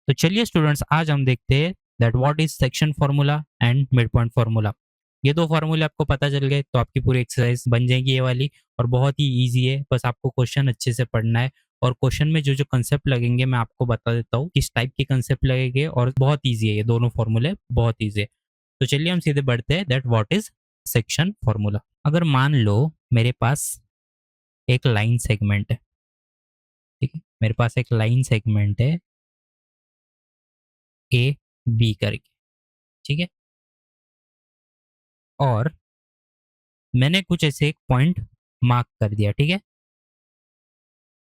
तो चलिए स्टूडेंट्स, आज हम देखते हैं that what is section formula and mid point formula. ये दो फार्मूले आपको पता चल गए तो आपकी पूरी एक्सरसाइज बन जाएगी ये वाली, और बहुत ही इजी है। बस आपको क्वेश्चन अच्छे से पढ़ना है, और क्वेश्चन में जो जो कंसेप्ट लगेंगे मैं आपको बता देता हूँ किस टाइप के कंसेप्ट लगेंगे, और बहुत ईजी है, ये दोनों फार्मूले बहुत ईजी है। तो चलिए हम सीधे बढ़ते हैं that what is section formula. अगर मान लो मेरे पास एक लाइन सेगमेंट है, ठीक है, मेरे पास एक लाइन सेगमेंट है ए बी करके, ठीक है, और मैंने कुछ ऐसे एक पॉइंट मार्क कर दिया, ठीक है।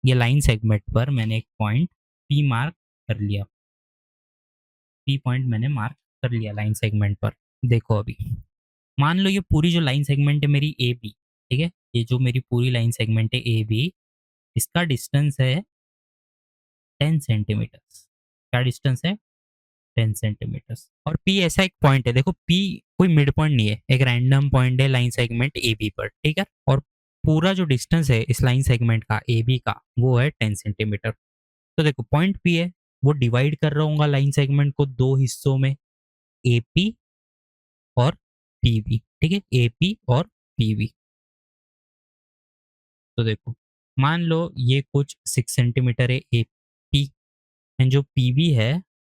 ये लाइन सेगमेंट पर मैंने एक पॉइंट पी मार्क कर लिया, पी पॉइंट मैंने मार्क कर लिया लाइन सेगमेंट पर। देखो अभी मान लो ये पूरी जो लाइन सेगमेंट है मेरी ए बी, ठीक है, ये जो मेरी पूरी लाइन सेगमेंट है ए बी, इसका डिस्टेंस है 10 सेंटीमीटर। क्या डिस्टेंस है? 10 सेंटीमीटर। और पी ऐसा एक पॉइंट है, देखो पी कोई मिड पॉइंट नहीं है, एक रैंडम पॉइंट है लाइन सेगमेंट ए बी पर, ठीक है। और पूरा जो डिस्टेंस है इस लाइन सेगमेंट का ए बी का वो है 10 सेंटीमीटर। तो देखो पॉइंट पी है, वो डिवाइड कर रहा हूँ लाइन सेगमेंट को दो हिस्सों में, ए पी और पी बी, ठीक है, ए पी और पी बी। तो देखो मान लो ये कुछ 6 सेंटीमीटर है ए पी, एंड जो पी बी है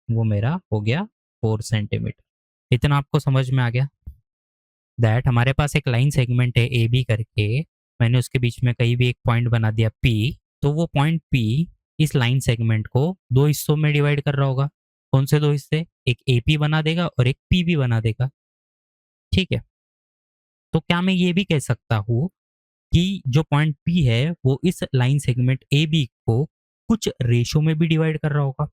वो मेरा हो गया 4 सेंटीमीटर। इतना आपको समझ में आ गया दैट हमारे पास एक लाइन सेगमेंट है ए बी करके, मैंने उसके बीच में कहीं भी एक पॉइंट बना दिया पी, तो वो पॉइंट पी इस लाइन सेगमेंट को दो हिस्सों में डिवाइड कर रहा होगा। कौन से दो हिस्से? एक ए पी बना देगा और एक पी बी बना देगा, ठीक है। तो क्या मैं ये भी कह सकता हूँ कि जो पॉइंट पी है वो इस लाइन सेगमेंट ए बी को कुछ रेशो में भी डिवाइड कर रहा होगा,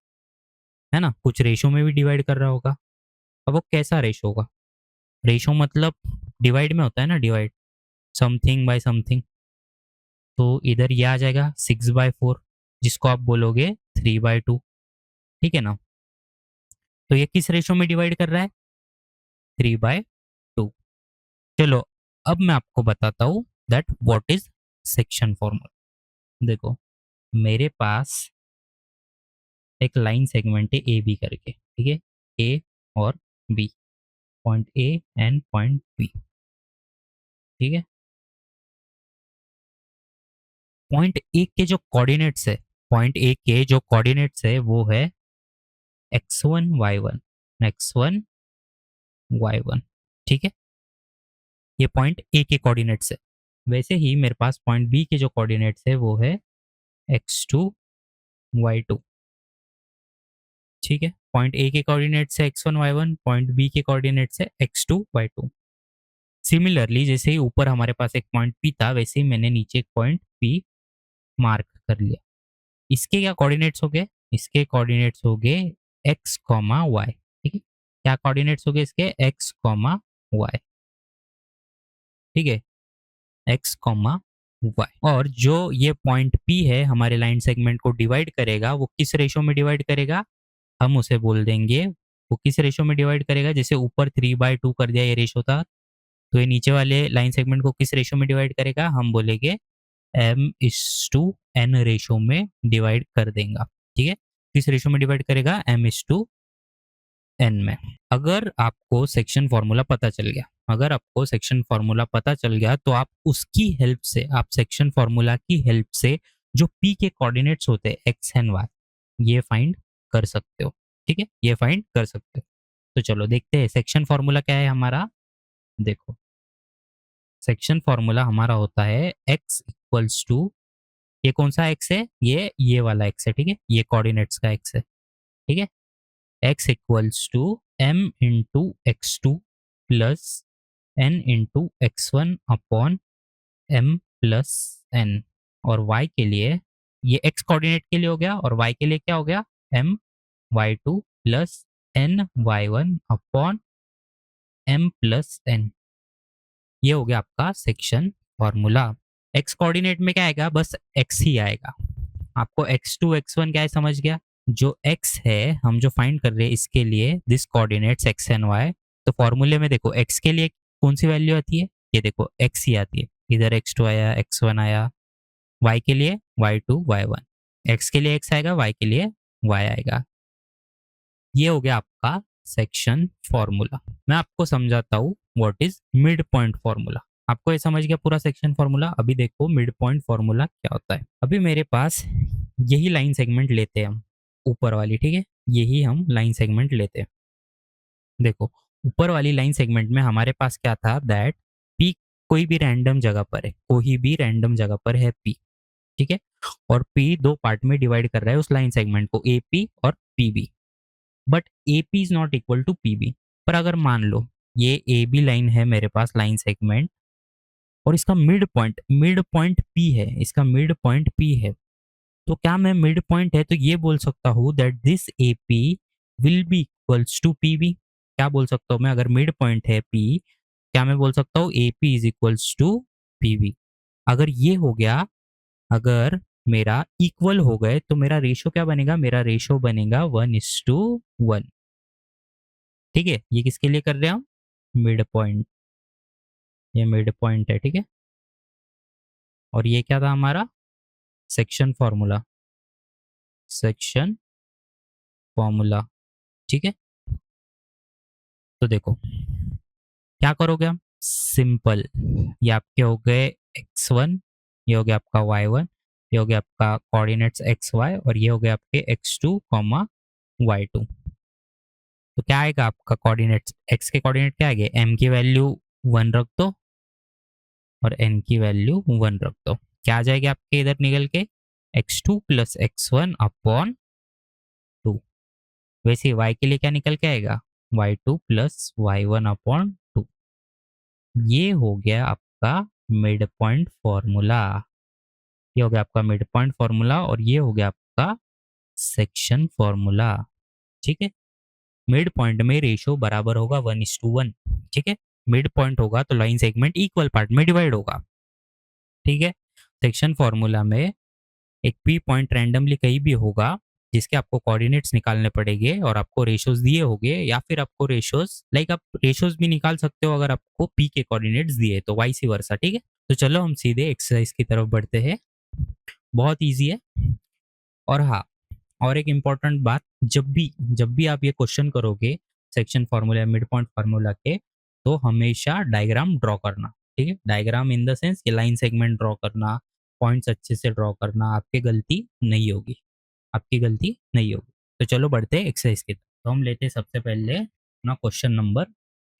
है ना, कुछ रेशो में भी डिवाइड कर रहा होगा। अब वो कैसा रेशो होगा? रेशो मतलब डिवाइड में होता है ना, डिवाइड समथिंग बाय समथिंग। तो इधर ये आ जाएगा 6/4, जिसको आप बोलोगे 3/2, ठीक है ना। तो ये किस रेशो में डिवाइड कर रहा है? 3/2। चलो अब मैं आपको बताता हूँ that what is section formula. देखो मेरे पास एक लाइन सेगमेंट है ए बी करके, ठीक है, ए और B, point A and point B, ठीक है। पॉइंट ए के जो कोऑर्डिनेट्स है, पॉइंट ए के जो कोऑर्डिनेट्स है वो है x1 y1, x1 y1, ठीक है। ये पॉइंट ए के कोऑर्डिनेट्स है। वैसे ही मेरे पास पॉइंट बी के जो कोऑर्डिनेट्स है वो है x2 y2, ठीक है। पॉइंट ए के कोऑर्डिनेट्स है x1 y1, पॉइंट बी के कोऑर्डिनेट्स है x2 y2। सिमिलरली जैसे ही ऊपर हमारे पास एक पॉइंट पी था, वैसे ही मैंने नीचे एक पॉइंट पी मार्क कर लिया। इसके क्या कोऑर्डिनेट्स हो गए? इसके कोऑर्डिनेट्स हो गए x, y, ठीक है। क्या कोऑर्डिनेट्स हो गए इसके? x, y, ठीक है, x, y। और जो ये पॉइंट P है हमारे लाइन सेगमेंट को डिवाइड करेगा, वो किस रेशो में डिवाइड करेगा? हम उसे बोल देंगे, वो किस रेशो में डिवाइड करेगा? जैसे ऊपर 3/2 कर दिया ये रेशो था, तो ये नीचे वाले लाइन सेगमेंट को किस रेशो में डिवाइड करेगा? हम बोलेंगे m/n रेशो में डिवाइड कर देगा, ठीक है। किस रेशो में डिवाइड करेगा? m/n में। अगर आपको सेक्शन फॉर्मूला पता चल गया, अगर आपको सेक्शन फॉर्मूला पता चल गया तो आप उसकी हेल्प से, आप सेक्शन फॉर्मूला की हेल्प से जो p के कोऑर्डिनेट्स होते हैं x एंड y, ये फाइंड कर सकते हो, ठीक है, ये फाइंड कर सकते हो। तो चलो देखते हैं सेक्शन फॉर्मूला क्या है हमारा। देखो सेक्शन फॉर्मूला हमारा होता है x इक्वल्स टू, ये कौन सा x है? ये वाला x है, ठीक है, ये कोऑर्डिनेट्स का x है, ठीक है। x equals to m into x2 plus n into x1 upon m plus n। और y के लिए, ये x कोऑर्डिनेट के लिए हो गया, और y के लिए क्या हो गया? m y2 plus n y1 upon m plus n। ये हो गया आपका सेक्शन फॉर्मूला। x कोऑर्डिनेट में क्या आएगा? बस x ही आएगा। आपको x2 x1 क्या है समझ गया? जो x है हम जो फाइंड कर रहे हैं इसके लिए this coordinates x and y। तो फॉर्मूले में देखो x के लिए कौन सी वैल्यू आती है? ये देखो x ही आती है, इधर x2 आया, x1 आया। y के लिए y2 y1, x के लिए x आएगा, y के लिए y आएगा। ये हो गया आपका सेक्शन फॉर्मूला। मैं आपको समझाता हूँ what is mid point formula. आपको ये समझ गया पूरा सेक्शन फॉर्मूला। अभी देखो मिड पॉइंट फॉर्मूला क्या होता है। अभी मेरे पास यही लाइन सेगमेंट लेते हैं हम, ऊपर वाली, ठीक है, यही हम लाइन सेगमेंट लेते हैं। देखो ऊपर वाली लाइन सेगमेंट में हमारे पास क्या था, दैट पी कोई भी रैंडम जगह पर है, कोई भी रैंडम जगह पर है पी, ठीक है, और पी दो पार्ट में डिवाइड कर रहा है उस लाइन सेगमेंट को, ए पी और P B. But A P is not equal to P B. पर अगर मान लो ये ए बी लाइन है मेरे पास लाइन सेगमेंट, और इसका मिड पॉइंट पी है, इसका मिड पॉइंट पी है, तो क्या मैं मिड पॉइंट है तो ये बोल सकता हूँ that this A P will be equals to P B. क्या बोल सकता हूँ मैं, अगर मिड पॉइंट है पी, क्या मैं बोल सकता हूँ A P is equals to P B. अगर ये हो गया, अगर मेरा इक्वल हो गए तो मेरा रेशो क्या बनेगा, मेरा रेशो बनेगा 1:1। ठीक है, ये किसके लिए कर रहे हैं हम, मिड पॉइंट, ये मिड पॉइंट है, ठीक है। और ये क्या था हमारा, सेक्शन फॉर्मूला, सेक्शन फॉर्मूला, ठीक है। तो देखो क्या करोगे हम, सिंपल, ये आपके हो गए x1, ये हो गया आपका y1, ये हो गया आपका कोऑर्डिनेट्स xy, और ये हो गया आपके x2 कॉमा y2। तो क्या आएगा आपका कोऑर्डिनेट्स, x के कोऑर्डिनेट क्या आएंगे, m की वैल्यू 1 रख दो और n की वैल्यू 1 रख दो। क्या आ जाएगा आपके इधर निकल के, x2 प्लस x1 अपॉन 2। वैसे y के लिए क्या निकल के आएगा, y2 प्लस y1 अपॉन 2। ये हो गया आपका मिड पॉइंट फॉर्मूला, ये हो गया आपका मिड पॉइंट फॉर्मूला, और ये हो गया आपका सेक्शन फॉर्मूला, ठीक है। मिड पॉइंट में रेशियो बराबर होगा 1:1, ठीक है। मिड पॉइंट होगा तो लाइन सेगमेंट इक्वल पार्ट में डिवाइड होगा, ठीक है। सेक्शन फॉर्मूला में एक पी पॉइंट रैंडमली कहीं भी होगा जिसके आपको कोऑर्डिनेट्स निकालने पड़ेंगे, और आपको रेशियोज दिए होंगे, या फिर आपको रेशियोज लाइक आप रेशियोज भी निकाल सकते हो अगर आपको पी के कोऑर्डिनेट्स दिए तो, वाइस वर्सा, ठीक है। तो चलो हम सीधे एक्सरसाइज की तरफ बढ़ते हैं, बहुत ईजी है। और हाँ, और एक इम्पॉर्टेंट बात, जब भी आप ये क्वेश्चन करोगे सेक्शन फार्मूला या मिड पॉइंट फार्मूला के, तो हमेशा डायग्राम ड्रॉ करना, ठीक है। डायग्राम इन द सेंस ये लाइन सेगमेंट ड्रॉ करना, पॉइंट्स अच्छे से ड्रॉ करना, आपकी गलती नहीं होगी, आपकी गलती नहीं होगी। तो चलो बढ़ते हैं एक्सरसाइज की तरफ। तो हम लेते हैं सबसे पहले अपना क्वेश्चन नंबर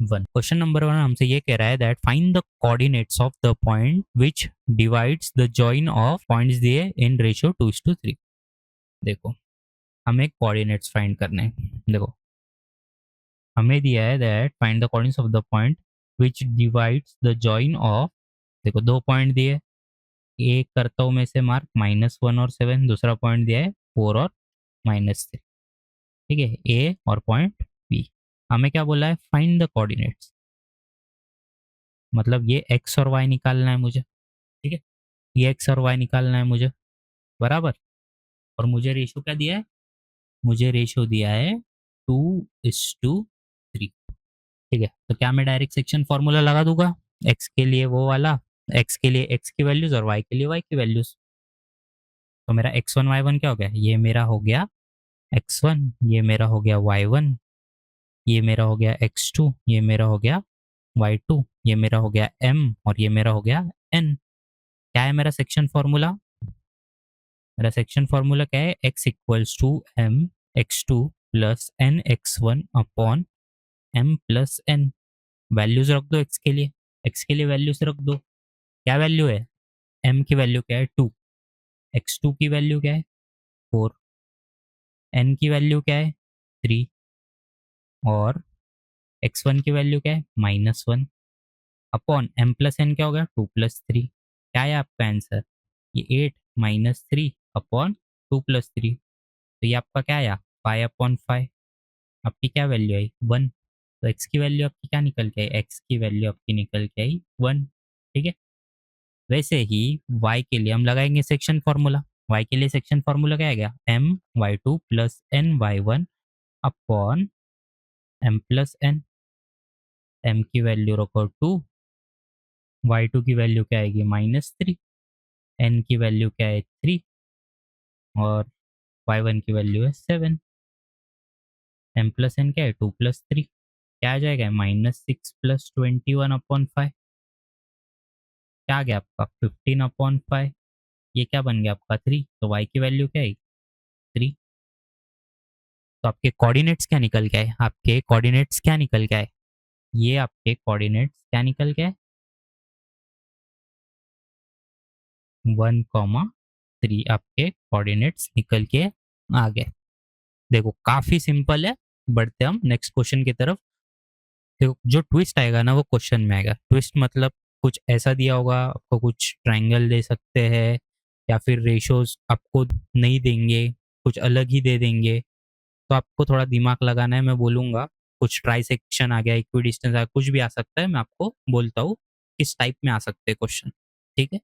1। क्वेश्चन नंबर 1 हमसे ये कह रहा है that find the coordinates of the point which divides the join of points दिए इन रेशियो 2:3। देखो हमें कोऑर्डिनेट्स फाइंड करने हैं। देखो हमें दिया है that find the coordinates of the point which divides the join of, देखो दो पॉइंट दिए, एक करता हूँ मैं से मार्क -1 और 7, दूसरा पॉइंट दिया है 4 और -3, ठीक है, ए और पॉइंट बी। हमें क्या बोला है, फाइंड द कोऑर्डिनेट्स, मतलब ये एक्स और वाई निकालना है मुझे, ठीक है, ये एक्स और वाई निकालना है मुझे, बराबर। और मुझे रेशियो क्या दिया है, मुझे रेशियो दिया है 2:3, ठीक है। तो क्या मैं डायरेक्ट सेक्शन फॉर्मूला लगा दूंगा, एक्स के लिए वो वाला, एक्स के लिए एक्स की वैल्यूज और वाई के लिए वाई की वैल्यूज। तो मेरा x1 y1 क्या हो गया, ये मेरा हो गया x1, ये मेरा हो गया y1, ये मेरा हो गया x2, ये मेरा हो गया y2, ये मेरा हो गया m, और ये मेरा हो गया n। क्या है मेरा सेक्शन फॉर्मूला, मेरा सेक्शन फॉर्मूला क्या है, x equals to m x2 plus n x1 upon m plus n। Values रख दो x के लिए वैल्यूज रख दो। क्या वैल्यू है, m की वैल्यू क्या है 2, x2 की वैल्यू क्या है 4, n की वैल्यू क्या है 3, और x1 की वैल्यू क्या है -1 अपॉन m प्लस n क्या हो गया 2+3। क्या है आपका आंसर, ये 8 - 3 अपॉन 2+3। तो ये आपका क्या आया 5/5। आपकी क्या वैल्यू आई 1। तो x की वैल्यू आपकी क्या निकल के आई, x की वैल्यू आपकी निकल के आई 1, ठीक है। वैसे ही y के लिए हम लगाएंगे सेक्शन फार्मूला, y के लिए सेक्शन फार्मूला क्या आएगा, my2 plus ny1 upon m plus n। m की वैल्यू रखो 2, y2 की वैल्यू क्या आएगी -3, n की वैल्यू क्या है 3, और y1 की वैल्यू है 7। m प्लस एन क्या है 2+3, क्या आ जाएगा -6 + 21/5, क्या आ गया आपका 15/5, ये क्या बन गया आपका 3, तो y की वैल्यू क्या है 3। तो आपके कोऑर्डिनेट्स क्या निकल के आए, आपके कोऑर्डिनेट्स क्या निकल के आए, ये आपके कोऑर्डिनेट्स क्या निकल के आए 1,3 आपके कोऑर्डिनेट्स निकल के आ गए। देखो काफी सिंपल है, बढ़ते हम नेक्स्ट क्वेश्चन की तरफ। देखो जो ट्विस्ट आएगा ना वो क्वेश्चन में आएगा, ट्विस्ट मतलब कुछ ऐसा दिया होगा आपको, कुछ ट्रायंगल दे सकते हैं या फिर रेशोज आपको नहीं देंगे, कुछ अलग ही दे देंगे, तो आपको थोड़ा दिमाग लगाना है। मैं बोलूंगा कुछ ट्राई सेक्शन आ गया, इक्वी डिस्टेंस आ, कुछ भी आ सकता है, मैं आपको बोलता हूँ किस टाइप में आ सकते हैं क्वेश्चन, ठीक है।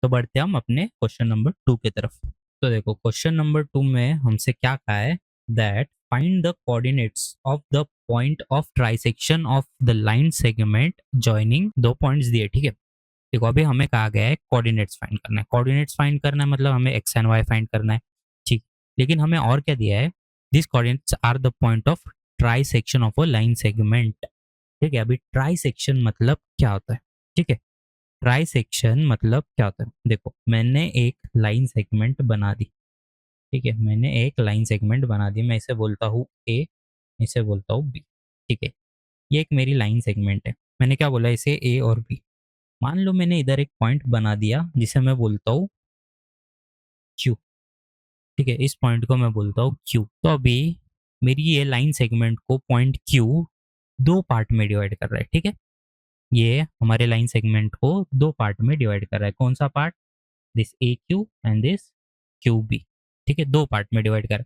तो बढ़ते हम अपने क्वेश्चन नंबर 2 की तरफ। तो देखो क्वेश्चन नंबर 2 में हमसे क्या कहा है, that find the coordinates of the point of trisection of the line segment joining दो पॉइंट्स दिए, ठीक है। देखो अभी हमें कहा गया है कोऑर्डिनेट्स फाइंड करना है, कोऑर्डिनेट्स फाइंड करना है मतलब हमें एक्स एंड वाई फाइंड करना है, ठीक। लेकिन हमें और क्या दिया है, this coordinates are the point of trisection of a line segment, ठीक है। अभी ट्राइसेक्शन मतलब क्या होता है, ठीक है। ट्राइसेक्शन मतलब क्या होता है, देखो मैंने एक लाइन सेगमेंट बना दी, ठीक है, मैंने एक लाइन सेगमेंट बना दी, मैं इसे बोलता हूँ ए, इसे बोलता हूँ बी, ठीक है। ये एक मेरी लाइन सेगमेंट है, मैंने क्या बोला इसे ए और बी। मान लो मैंने इधर एक पॉइंट बना दिया जिसे मैं बोलता हूँ क्यू, ठीक है, इस पॉइंट को मैं बोलता हूँ क्यू। तो अभी मेरी ये लाइन सेगमेंट को पॉइंट क्यू दो पार्ट में डिवाइड कर रहा है, ठीक है। ये हमारे लाइन सेगमेंट को दो पार्ट में डिवाइड कर रहा है, कौन सा part, this A Q and this Q B, ठीक है, दो पार्ट में डिवाइड कर।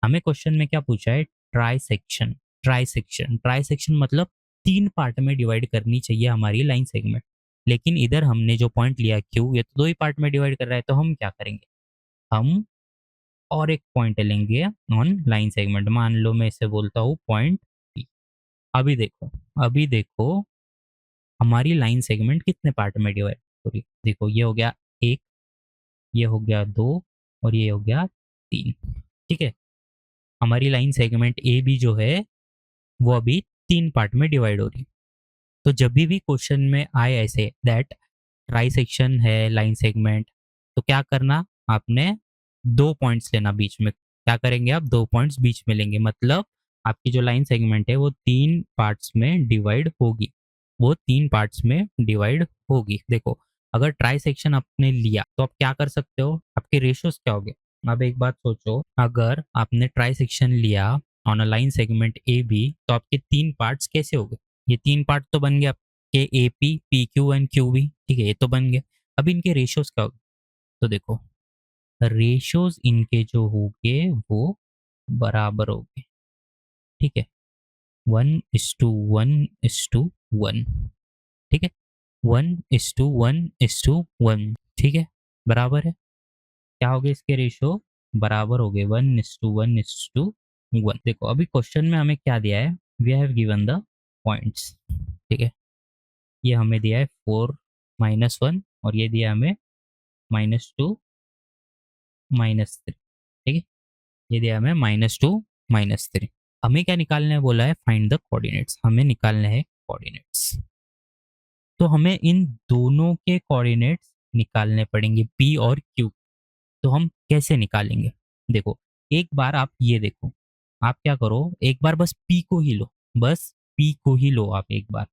हमें क्वेश्चन में क्या पूछा है, ट्राइसेक्शन, ट्राइसेक्शन, ट्राइसेक्शन मतलब तीन पार्ट में डिवाइड करनी चाहिए हमारी लाइन सेगमेंट, लेकिन इधर हमने जो पॉइंट लिया क्यू, ये तो दो ही पार्ट में डिवाइड कर रहा है, तो हम क्या करेंगे, हम और एक पॉइंट लेंगे ऑन लाइन सेगमेंट, मान लो मैं इसे बोलता हूँ पॉइंट पी। अभी देखो, अभी देखो हमारी लाइन सेगमेंट कितने पार्ट में डिवाइड हो रही है, देखो ये हो गया एक, ये हो गया दो, और ये हो गया तीन, ठीक है। हमारी लाइन सेगमेंट ए बी जो है वो अभी तीन पार्ट में डिवाइड हो रही है। तो जब भी क्वेश्चन में आए ऐसे दैट ट्राई सेक्शन है लाइन सेगमेंट, तो क्या करना, आपने दो पॉइंट्स लेना बीच में, क्या करेंगे आप, दो पॉइंट्स बीच में लेंगे, मतलब आपकी जो लाइन सेगमेंट है वो तीन पार्ट्स में डिवाइड होगी, वो तीन पार्ट्स में डिवाइड होगी। देखो अगर ट्राई सेक्शन आपने लिया तो आप क्या कर सकते हो, आपके रेशियोज क्या हो गए। अब एक बात सोचो, अगर आपने ट्राई सेक्शन लिया on a line segment A B, तो आपके तीन पार्ट्स कैसे हो गए, ये तीन पार्ट तो बन गए आपके A P, P Q and Q B, ठीक है, ये तो बन गए। अब इनके रेशियोज क्या हो गए, तो देखो रेशियोज इनके जो हो गए वो बराबर हो गए, ठीक है, 1:1:1, ठीक है, 1:1:1, ठीक है, बराबर है। क्या हो गए इसके रेशियो, बराबर हो गए 1:1:1। देखो अभी क्वेश्चन में हमें क्या दिया है, we have given the points, ठीक है, ये हमें दिया है 4-1, और ये दिया हमें -2-3, ठीक है, ये दिया हमें -2-3। हमें क्या निकालने है बोला है, फाइंड द कोऑर्डिनेट्स, हमें निकालने हैं कोऑर्डिनेट्स। तो हमें इन दोनों के कोऑर्डिनेट्स निकालने पड़ेंगे पी और क्यू। तो हम कैसे निकालेंगे, देखो एक बार आप ये देखो, आप क्या करो, एक बार बस पी को ही लो, बस पी को ही लो आप एक बार,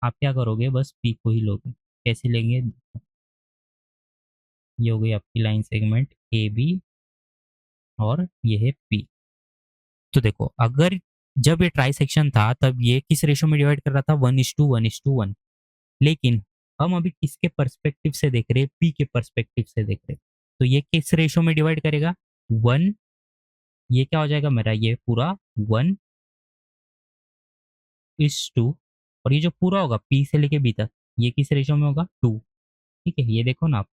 आप क्या करोगे, बस पी को ही लोगे, कैसे लेंगे, ये हो गई आपकी लाइन सेगमेंट ए बी और ये है पी। तो देखो अगर जब ये ट्राई सेक्शन था तब ये किस रेशो में डिवाइड कर रहा था, 1:1:1, लेकिन हम अभी किसके पर्सपेक्टिव से देख रहे हैं, पी के पर्सपेक्टिव से देख रहे हैं, तो ये किस रेशो में डिवाइड करेगा, 1, ये क्या हो जाएगा मेरा, ये पूरा 1:2, और ये जो पूरा होगा पी से लेके बी तक, ये किस रेशो में होगा, 2, ठीक है। ये देखो ना आप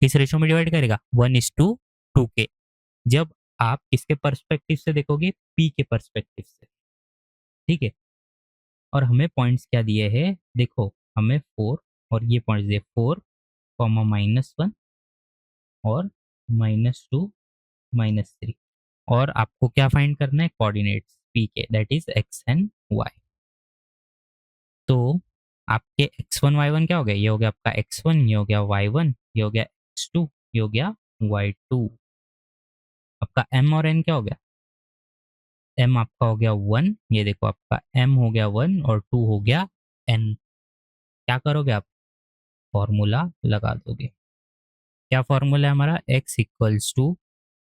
किस रेशो में डिवाइड करेगा, 1:2 के, जब आप किसके पर्सपेक्टिव से देखोगे, पी के पर्सपेक्टिव से, ठीक है। और हमें पॉइंट्स क्या दिए हैं, देखो हमें 4 और ये पॉइंट्स दिए 4, -1 और -2 -3, और आपको क्या फाइंड करना है, कोऑर्डिनेट्स पी के, that is X and Y. तो आपके x1 y1 क्या हो गया, ये हो गया आपका x1, ये हो गया y1, ये हो गया x2, ये हो गया y2। आपका m और n क्या हो गया, m आपका हो गया 1, ये देखो आपका m हो गया 1 और 2 हो गया n। क्या करोगे आप, फॉर्मूला लगा दोगे। क्या फॉर्मूला है हमारा, x इक्वल्स टू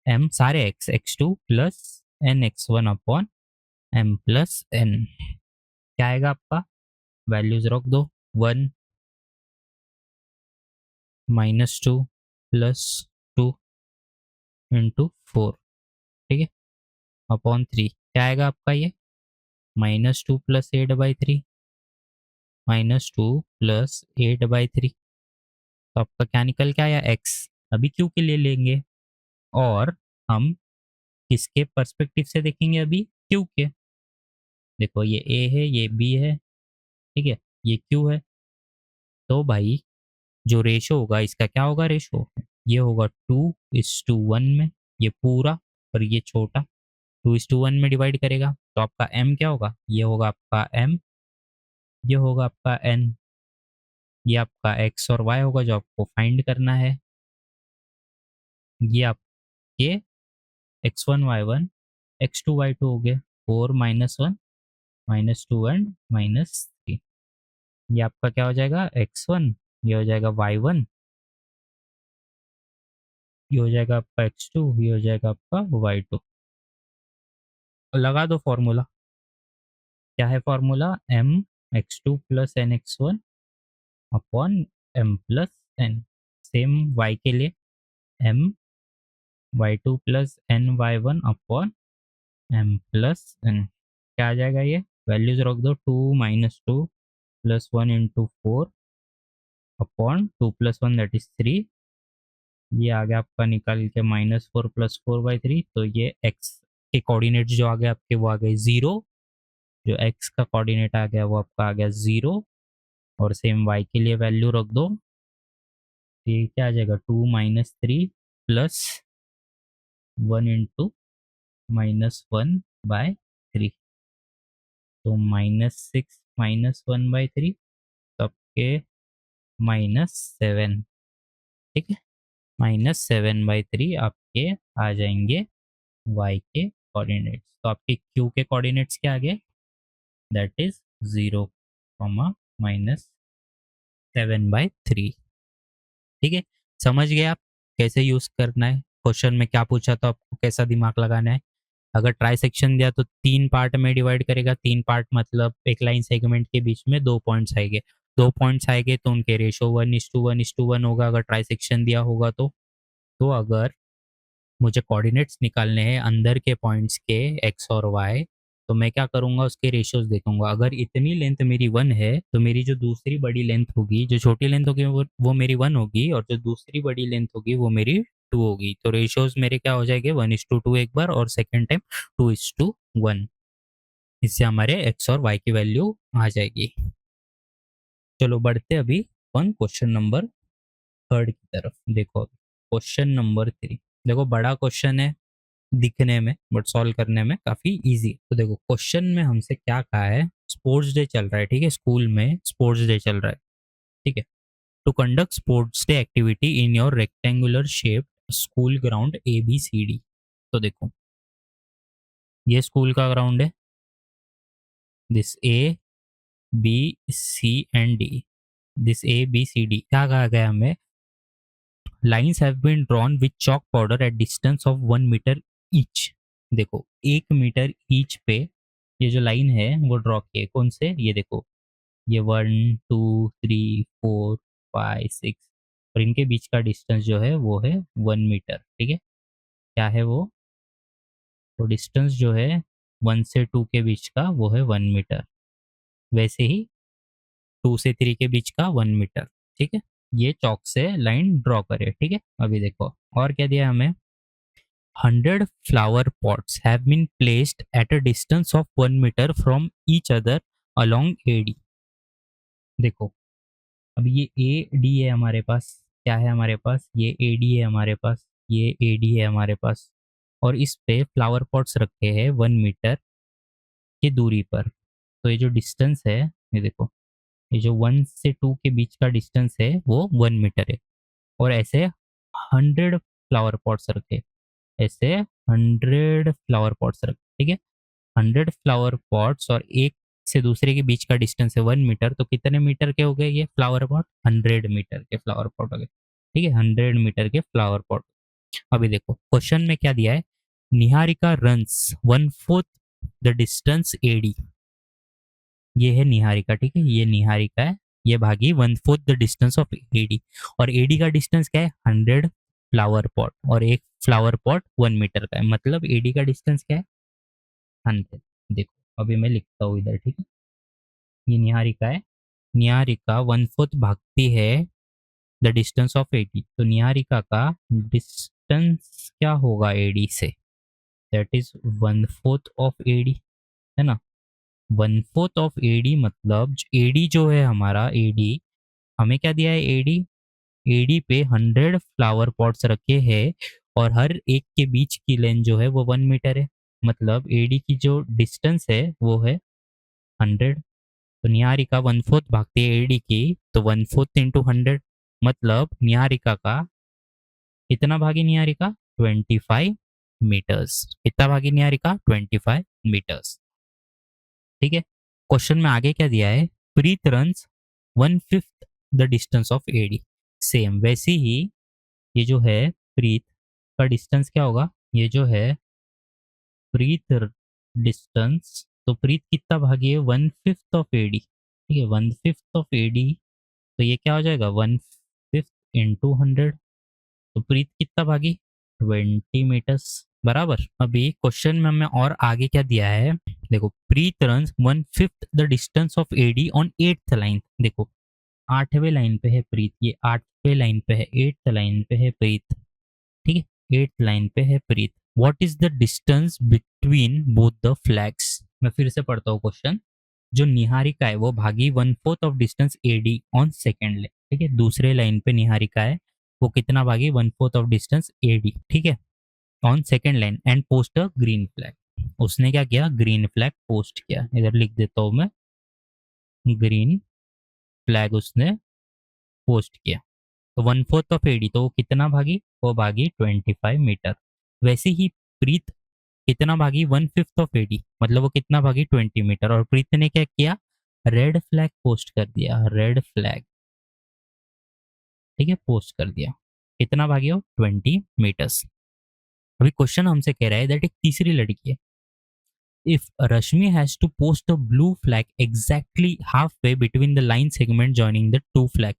m सारे x x2 plus n x1 upon m plus n। क्या आएगा आपका, वैल्यूज रख दो, 1 -2 +2 इंटू 4, ठीक है, अपॉन 3। क्या आएगा आपका ये, -2 + 8/3, -2 + 8/3। तो आपका क्या निकल के आया, x। अभी क्यू के लिए लेंगे और हम किसके पर्सपेक्टिव से देखेंगे, अभी क्यू के। देखो ये a है, ये b है, ठीक है, ये q है। तो भाई जो रेशो होगा इसका क्या होगा, रेशो ये होगा 2:1 में, ये पूरा और ये छोटा 2:1 में डिवाइड करेगा। तो आपका m क्या होगा, ये होगा आपका m, ये होगा आपका n, ये आपका x और y होगा जो आपको फाइंड करना है। ये आपके x1 y1 x2 y2 हो गए, 4 -1 -2 एंड -3। ये आपका क्या हो जाएगा, x1, ये हो जाएगा y1, ये हो जाएगा आपका x2, ये हो जाएगा आपका y2। लगा दो फॉर्मूला। क्या है formula, m x2 plus n x1 upon m plus n। Same y के लिए m y2 plus n y1 upon m plus n। क्या आ जाएगा ये, वैल्यूज रख दो, 2 -2 + 1 इंटू 4 अपॉन 2 + 1 दैट इज 3। ये आ गया आपका निकल के -4 + 4/3। तो ये x के कोऑर्डिनेट्स जो आ गए आपके वो आ गए 0, जो x का कोऑर्डिनेट आ गया वो आपका आ गया 0। और सेम y के लिए वैल्यू रख दो, ये क्या आ जाएगा, 2 -3 प्लस 1 इंटू -1/3। तो -6 -1/3, तो आपके -7, ठीक है, -7/3 आपके आ जाएंगे y के कोऑर्डिनेट्स। तो आपके q के कोऑर्डिनेट्स क्या आ गए, दैट इज 0, -7/3। ठीक है, समझ गए आप कैसे यूज करना है, क्वेश्चन में क्या पूछा तो आपको कैसा दिमाग लगाना है। अगर ट्राई सेक्शन दिया तो 3 पार्ट में डिवाइड करेगा, 3 पार्ट मतलब एक लाइन सेगमेंट के बीच में 2 पॉइंट्स आएंगे, 2 पॉइंट्स आएंगे तो उनके रेशो 1:1:1 होगा अगर ट्राई सेक्शन दिया होगा तो अगर मुझे कोऑर्डिनेट्स निकालने हैं अंदर के पॉइंट्स के एक्स और वाई, तो मैं क्या करूंगा, उसके रेशियोज देखूंगा। अगर इतनी लेंथ मेरी 1 है तो मेरी जो दूसरी बड़ी लेंथ होगी, जो छोटी लेंथ होगी वो मेरी 1 होगी, और जो दूसरी बड़ी लेंथ होगी वो मेरी 2 होगी। तो रेशियोज मेरे क्या हो जाएंगे, 1:2 एक बार और सेकेंड टाइम 2:1। इससे हमारे एक्स और वाई की वैल्यू आ जाएगी। चलो बढ़ते अभी अपन क्वेश्चन नंबर 3 की तरफ। देखो क्वेश्चन नंबर 3, देखो बड़ा क्वेश्चन है दिखने में बट सॉल्व करने में काफी इजी। तो देखो क्वेश्चन में हमसे क्या कहा है, स्पोर्ट्स डे चल रहा है, ठीक है, स्कूल में स्पोर्ट्स डे चल रहा है, ठीक है। To conduct sports day activity in your rectangular shape school ground ABCD। तो देखो ये स्कूल का ग्राउंड है, this A B C and D, this ABCD। क्या कहा गया हमें, lines have been drawn with chalk powder at distance of 1 metre each. देखो 1 मीटर ईच पे ये जो लाइन है वो ड्रॉ किए, कौन से, ये देखो ये 1 2 3 4 5 6, और इनके बीच का डिस्टेंस जो है वो है 1 मीटर, ठीक है। क्या है वो, तो डिस्टेंस जो है 1 से 2 के बीच का वो है 1 मीटर, वैसे ही 2 से 3 के बीच का 1 मीटर, ठीक है। ये चौक से लाइन ड्रॉ करे, ठीक है। अभी देखो और क्या दिया हमें, 100 flower pots have been placed at a distance of 1 meter from each other along AD। देखो अब ये AD है हमारे पास, क्या है हमारे पास, ये AD है हमारे पास, ये AD है हमारे पास, और इस पे फ्लावर पॉट्स रखे हैं 1 मीटर की दूरी पर। तो ये जो डिस्टेंस है, ये देखो, ये जो 1 से 2 के बीच का डिस्टेंस है वो 1 मीटर है। और ऐसे 100 फ्लावर पॉट्स रखे, ऐसे 100 फ्लावर पॉट्स रखे, ठीक है। 100 फ्लावर पॉट्स और एक से दूसरे के बीच का डिस्टेंस है 1 मीटर, तो कितने मीटर के हो गए ये फ्लावर पॉट? 100 मीटर के फ्लावर पॉट हो गए, ठीक है। 100 मीटर के फ्लावर पॉट। अभी देखो क्वेश्चन में क्या दिया है, Niharika runs 1/4 the distance A D. ये है निहारिका, ठीक है, ये निहारिका है, ये भागी 1/4 द डिस्टेंस ऑफ एडी। और एडी का डिस्टेंस क्या है? 100 फ्लावर पॉट, और एक फ्लावर पॉट 1 मीटर का है, मतलब एडी का डिस्टेंस क्या है? 100। देखो अभी मैं लिखता हूँ इधर, ठीक है। ये निहारिका है, निहारिका 1/4 भागती है द डिस्टेंस ऑफ एडी, तो निहारिका का डिस्टेंस क्या होगा एडी से? दैट इज 1/4 ऑफ एडी, है ना। 1/4 ऑफ एडी मतलब एडी जो है हमारा, एडी हमें क्या दिया है? एडी, एडी पे 100 फ्लावर पॉट्स रखे हैं और हर एक के बीच की लेंथ जो है वो 1 मीटर है, मतलब एडी की जो डिस्टेंस है वो है 100। तो निहारिका 1/4 भागती है एडी की, तो 1/4 इंटू 100, मतलब निहारिका का कितना भागी? निहारिका 25 मीटर्स। कितना भागी निहारिका? 25 मीटर्स, ठीक है। क्वेश्चन में आगे क्या दिया है, Preet runs 1/5 the distance of AD. Same वैसे ही ये जो है प्रीत का डिस्टेंस क्या होगा, ये जो है प्रीत डिस्टेंस, तो प्रीत कितना भागी है? 1/5 ऑफ एडी, ठीक है। 1/5 ऑफ एडी, तो ये क्या हो जाएगा? 1/5 इंटू 100, तो प्रीत कितना भागी? 20 मीटर्स, बराबर। अभी क्वेश्चन में हमें और आगे क्या दिया है, देखो, Preet runs 1/5 the distance of AD on 8th line. देखो 8वें लाइन पे है प्रीत, ये 8वें लाइन पे है, 8th लाइन पे है प्रीत, ठीक है। 8th लाइन पे है Preet. What is the distance between both the flags? मैं फिर से पढ़ता हूँ क्वेश्चन। जो निहारिका है वो भागी 1/4 of distance A D on second line, ठीक है। दूसरे लाइन पे निहारिका है, वो कितना भागी? 1/4 ऑफ डिस्टेंस एडी, ठीक है, on second line, and post a green flag. उसने क्या किया? ग्रीन फ्लैग पोस्ट किया। इधर लिख देता हूँ मैं, ग्रीन फ्लैग उसने पोस्ट किया। तो 1/4 ऑफ एडी, तो वो कितना भागी? वो भागी 25 मीटर। वैसे ही प्रीत कितना भागी? 1/5 ऑफ एडी, मतलब वो कितना भागी? 20 मीटर। और प्रीत ने क्या किया? रेड फ्लैग पोस्ट कर दिया, रेड फ्लैग, ठीक है, पोस्ट कर दिया। कितना भागी हो? 20 मीटर्स। अभी क्वेश्चन हमसे कह रहा है दैट एक तीसरी लड़की है, if Rashmi has to post a blue flag exactly halfway between the line segment joining the two flag,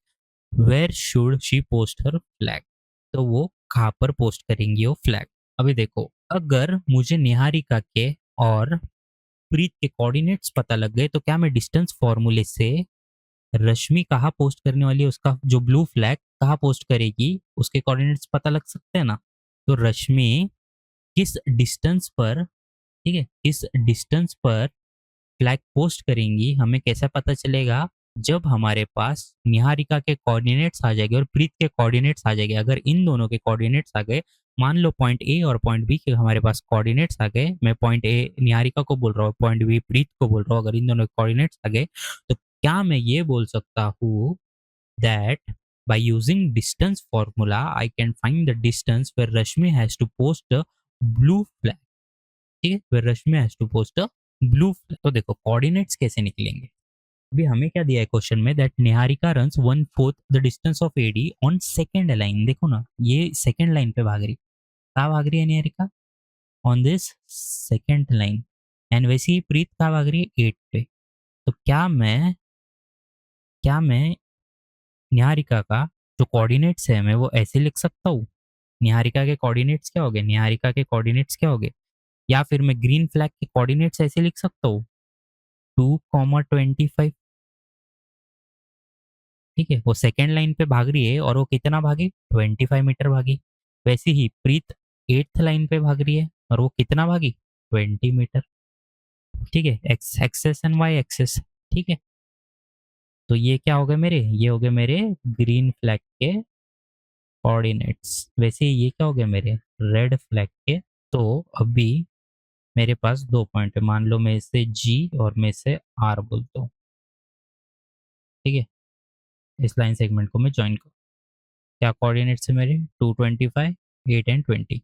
where should she post her flag? तो वो कहाँ पर पोस्ट करेंगी वो फ्लैग? अभी देखो, अगर मुझे निहारिका के और प्रीत के कोऑर्डिनेट्स पता लग गए, तो क्या मैं डिस्टेंस फॉर्मूले से रश्मि कहाँ पोस्ट करने वाली है, उसका जो ब्लू फ्लैग कहाँ पोस्ट करेगी, उसके कोऑर्डिनेट्स पता लग सकते हैं ना। तो रश्मि किस डिस्टेंस पर, ठीक है, किस डिस्टेंस पर फ्लैग पोस्ट करेंगी, हमें कैसा पता चलेगा? जब हमारे पास निहारिका के कोऑर्डिनेट्स आ जाएंगे और प्रीत के कोऑर्डिनेट्स आ जाएंगे। अगर इन दोनों के कोऑर्डिनेट्स आ गए, मान लो पॉइंट ए और पॉइंट बी के हमारे पास कोऑर्डिनेट्स आ गए, मैं पॉइंट ए निहारिका को बोल रहा हूँ, पॉइंट बी प्रीत को बोल रहा हूँ, अगर इन दोनों के कोऑर्डिनेट्स आ गए, तो क्या मैं ये बोल सकता हूँ that by using distance formula I can find the distance where Rashmi has to post a blue flag, ठीक है, where Rashmi has to post a blue flag। तो देखो कोऑर्डिनेट्स कैसे निकलेंगे। अभी हमें क्या दिया है क्वेश्चन में, that Niharika runs 1/4 the distance of AD on second line. देखो ना, ये सेकेंड लाइन पे भाग रही, कहाँ भाग रही है Niharika? On this second line. And वैसे ही प्रीत कहाँ भाग रही है? 8 पे। तो क्या मैं निहारिका का जो कोऑर्डिनेट्स है मैं वो ऐसे लिख सकता हूँ? निहारिका के कोऑर्डिनेट्स क्या हो गए? निहारिका के कोऑर्डिनेट्स क्या हो गए? या फिर मैं ग्रीन फ्लैग के कोऑर्डिनेट्स ऐसे लिख सकता हूँ, 2,25, ठीक है। वो सेकेंड लाइन पे भाग रही है और वो कितना भागी? 25 मीटर भागी। वैसे ही प्रीत 8th लाइन पे भाग रही है और वो कितना भागी? 20 मीटर, ठीक है। X axis and Y axis, ठीक है। तो ये क्या हो गए मेरे? ये हो गए मेरे ग्रीन फ्लैग के कोऑर्डिनेट्स। वैसे ही ये क्या हो गए मेरे? रेड फ्लैग के तो अभी मेरे पास 2 पॉइंट है, मान लो मैं इसे G और मैं इसे R बोलता हूँ, ठीक है? इस लाइन सेगमेंट को मैं जॉइन करूँ। क्या कोऑर्डिनेट्स है मेरे? 225, 8 एंड 20।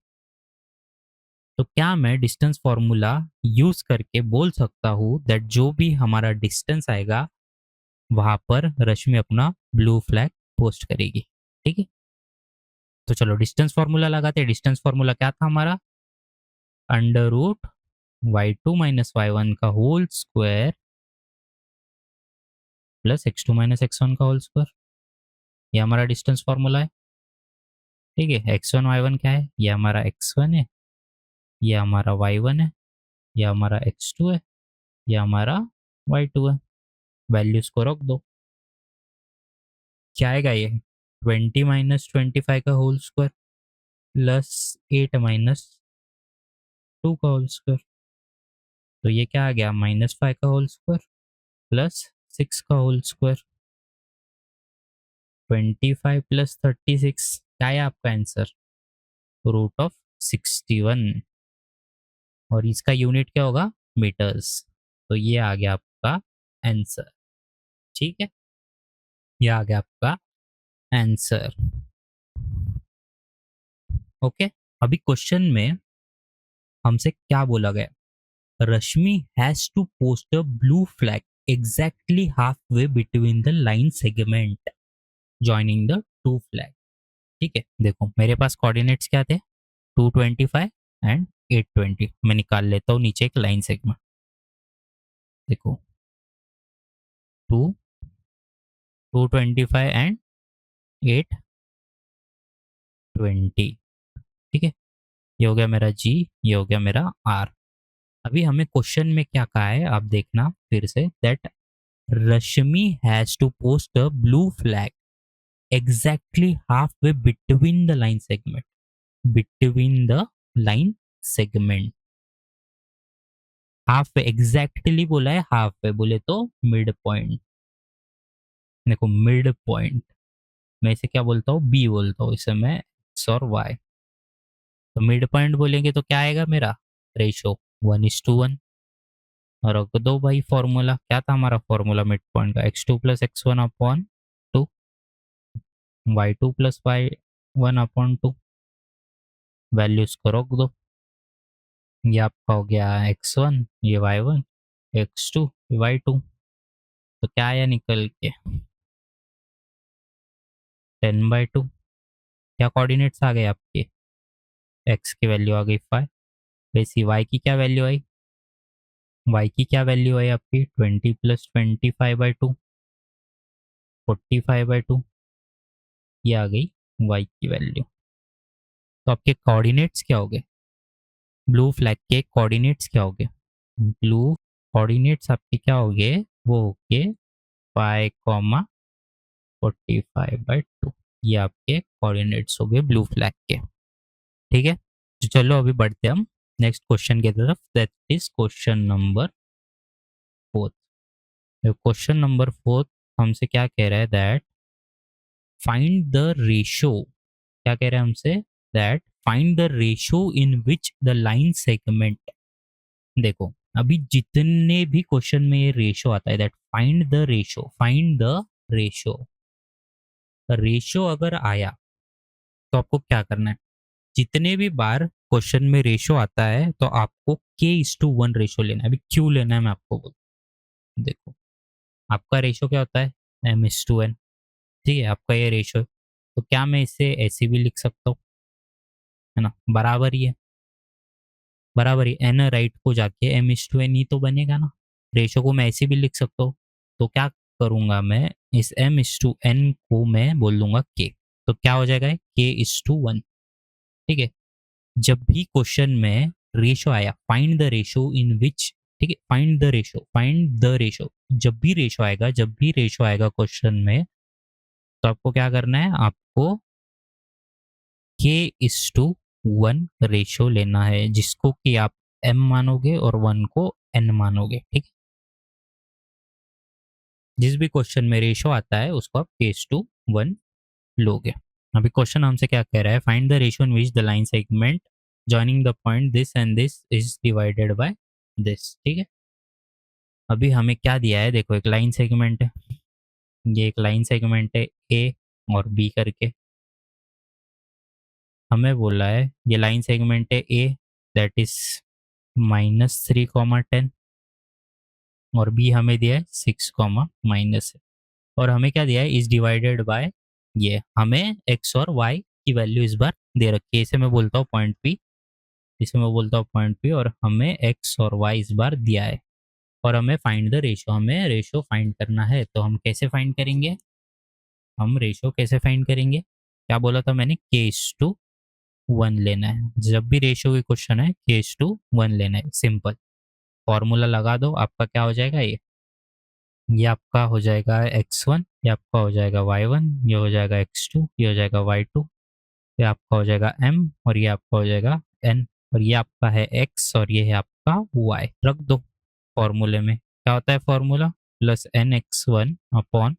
तो क्या मैं डिस्टेंस फॉर्मूला यूज करके बोल सकता हूँ दैट जो भी हमारा डिस्टेंस आएगा वहां पर रश्मि अपना ब्लू फ्लैग पोस्ट करेगी, ठीक है? तो चलो डिस्टेंस फॉर्मूला लगाते हैं। डिस्टेंस फॉर्मूला क्या था हमारा? Under root y2 minus y1 का whole square plus x2 minus x1 का होल स्क्वायर। ये हमारा डिस्टेंस फॉर्मूला है, ठीक है? x1 y1 क्या है? ये हमारा x1 है, ये हमारा y1 है, ये हमारा x2 है, ये हमारा y2 है। वैल्यूज को रख दो। क्या आएगा ये? 20 माइनस 25 का होल स्क्वायर प्लस 8 माइनस 2 का होल स्क्वायर। तो ये क्या आ गया? -5 का होल स्क्वायर प्लस 6 का होल स्क्वायर। 25 प्लस 36 क्या है आपका आंसर? √61। और इसका यूनिट क्या होगा? मीटर्स। तो ये आ गया आपका आंसर, ठीक है? ये आ गया आपका आंसर, ओके। अभी क्वेश्चन में हमसे क्या बोला गया? Rashmi has to post a blue flag exactly half way between the line segment joining the two flag, ठीक है? देखो मेरे पास कोऑर्डिनेट्स क्या थे? 225 एंड 820। मैं निकाल लेता हूँ नीचे एक लाइन सेगमेंट। देखो 2 225 एंड 820, ठीक है? ये हो गया मेरा G, ये हो गया मेरा R। अभी हमें क्वेश्चन में क्या कहा है आप देखना फिर से, that Rashmi has to post a blue flag exactly halfway between the line segment, between the line segment। Half way exactly बोला है, हाफ वे बोले तो मिड पॉइंट। देखो मिड पॉइंट, मैं इसे क्या बोलता हूँ? बी बोलता हूँ इसे मैं, एक्स और वाई। तो मिड पॉइंट बोलेंगे तो क्या आएगा मेरा? रेशो 1:1। और रख दो भाई फॉर्मूला। क्या था हमारा फॉर्मूला मिड पॉइंट का? x2 plus x1 upon 2, y2 plus y1 upon 2। Values को रख दो। ये आपका हो गया x1, ये y1, x2, y2। तो क्या आया निकल के? 10/2। क्या कोऑर्डिनेट्स आ गए आपके? x की वैल्यू आ गई 5। वैसी y की क्या वैल्यू आई? y की क्या वैल्यू आई आपकी? 20 प्लस 25/2, 45/2। ये आ गई y की वैल्यू। तो आपके कोऑर्डिनेट्स क्या हो गए? ब्लू फ्लैग के कोऑर्डिनेट्स क्या हो गए? ब्लू कोऑर्डिनेट्स आपके क्या हो गए? वो हो गए 5,45/2। ये आपके कोऑर्डिनेट्स हो गए ब्लू फ्लैग के, ठीक है? तो चलो अभी बढ़ते हैं हम नेक्स्ट क्वेश्चन की तरफ, that is question number 4। Question number 4 हमसे क्या कह रहा है? That find the ratio. क्या कह रहा है हमसे? That find the ratio in which the line segment. देखो अभी जितने भी क्वेश्चन में ये रेशो आता है, that find the ratio, find the ratio. Ratio अगर आया तो आपको क्या करना है? जितने भी बार क्वेश्चन में रेशो आता है तो आपको k:1 रेशो लेना है। अभी क्यों लेना है मैं आपको बोलूँ। देखो आपका रेशो क्या होता है? m:n, ठीक है? आपका ये रेशो है। तो क्या मैं इसे ऐसे भी लिख सकता हूँ? है ना, बराबर ही है, बराबर ही। एन राइट को जाके m:n ही तो बनेगा ना। रेशो को मैं ऐसे भी लिख सकता हूँ। तो क्या करूंगा मैं? इस m:n को मैं बोल दूंगा k। तो क्या हो जाएगा? k:1, ठीक है? जब भी क्वेश्चन में रेशो आया, फाइंड द रेशो इन विच, ठीक है? Find the ratio, find the ratio. जब भी रेशो आएगा, जब भी रेशो आएगा क्वेश्चन में, तो आपको क्या करना है? आपको k:1 रेशो लेना है, जिसको कि आप m मानोगे और 1 को n मानोगे, ठीक है? जिस भी क्वेश्चन में रेशो आता है उसको आप k:1 लोगे। अभी क्वेश्चन हमसे क्या कह रहा है? Find the ratio in which the line segment joining the point this and this is divided by this. ठीक है, अभी हमें क्या दिया है, देखो एक लाइन सेगमेंट है, ये एक लाइन सेगमेंट है ए और बी करके। हमें बोला है ये लाइन सेगमेंट है ए, दैट इज -3, 10, और बी हमें दिया है 6, -है, और हमें क्या दिया है, इज डिवाइडेड बाय, ये हमें एक्स और वाई की वैल्यू इस बार दे रखी है। इसे मैं बोलता हूँ पॉइंट पी, इसे मैं बोलता हूँ पॉइंट पी, और हमें एक्स और वाई इस बार दिया है, और हमें फाइंड द रेशो, हमें रेशो फाइंड करना है। तो हम कैसे फाइंड करेंगे, हम रेशो कैसे फाइंड करेंगे, क्या बोला था मैंने, k:1 लेना है। जब भी रेशो की क्वेश्चन है k:1 लेना है, सिंपल फॉर्मूला लगा दो, आपका क्या हो जाएगा, ये आपका हो जाएगा x1, ये आपका हो जाएगा y1, ये हो जाएगा x2, ये हो जाएगा y2, ये आपका हो जाएगा m, और ये आपका हो जाएगा n, और ये आपका है x, और ये है आपका y। रख दो फॉर्मूले में, क्या होता है formula, plus n(x1) upon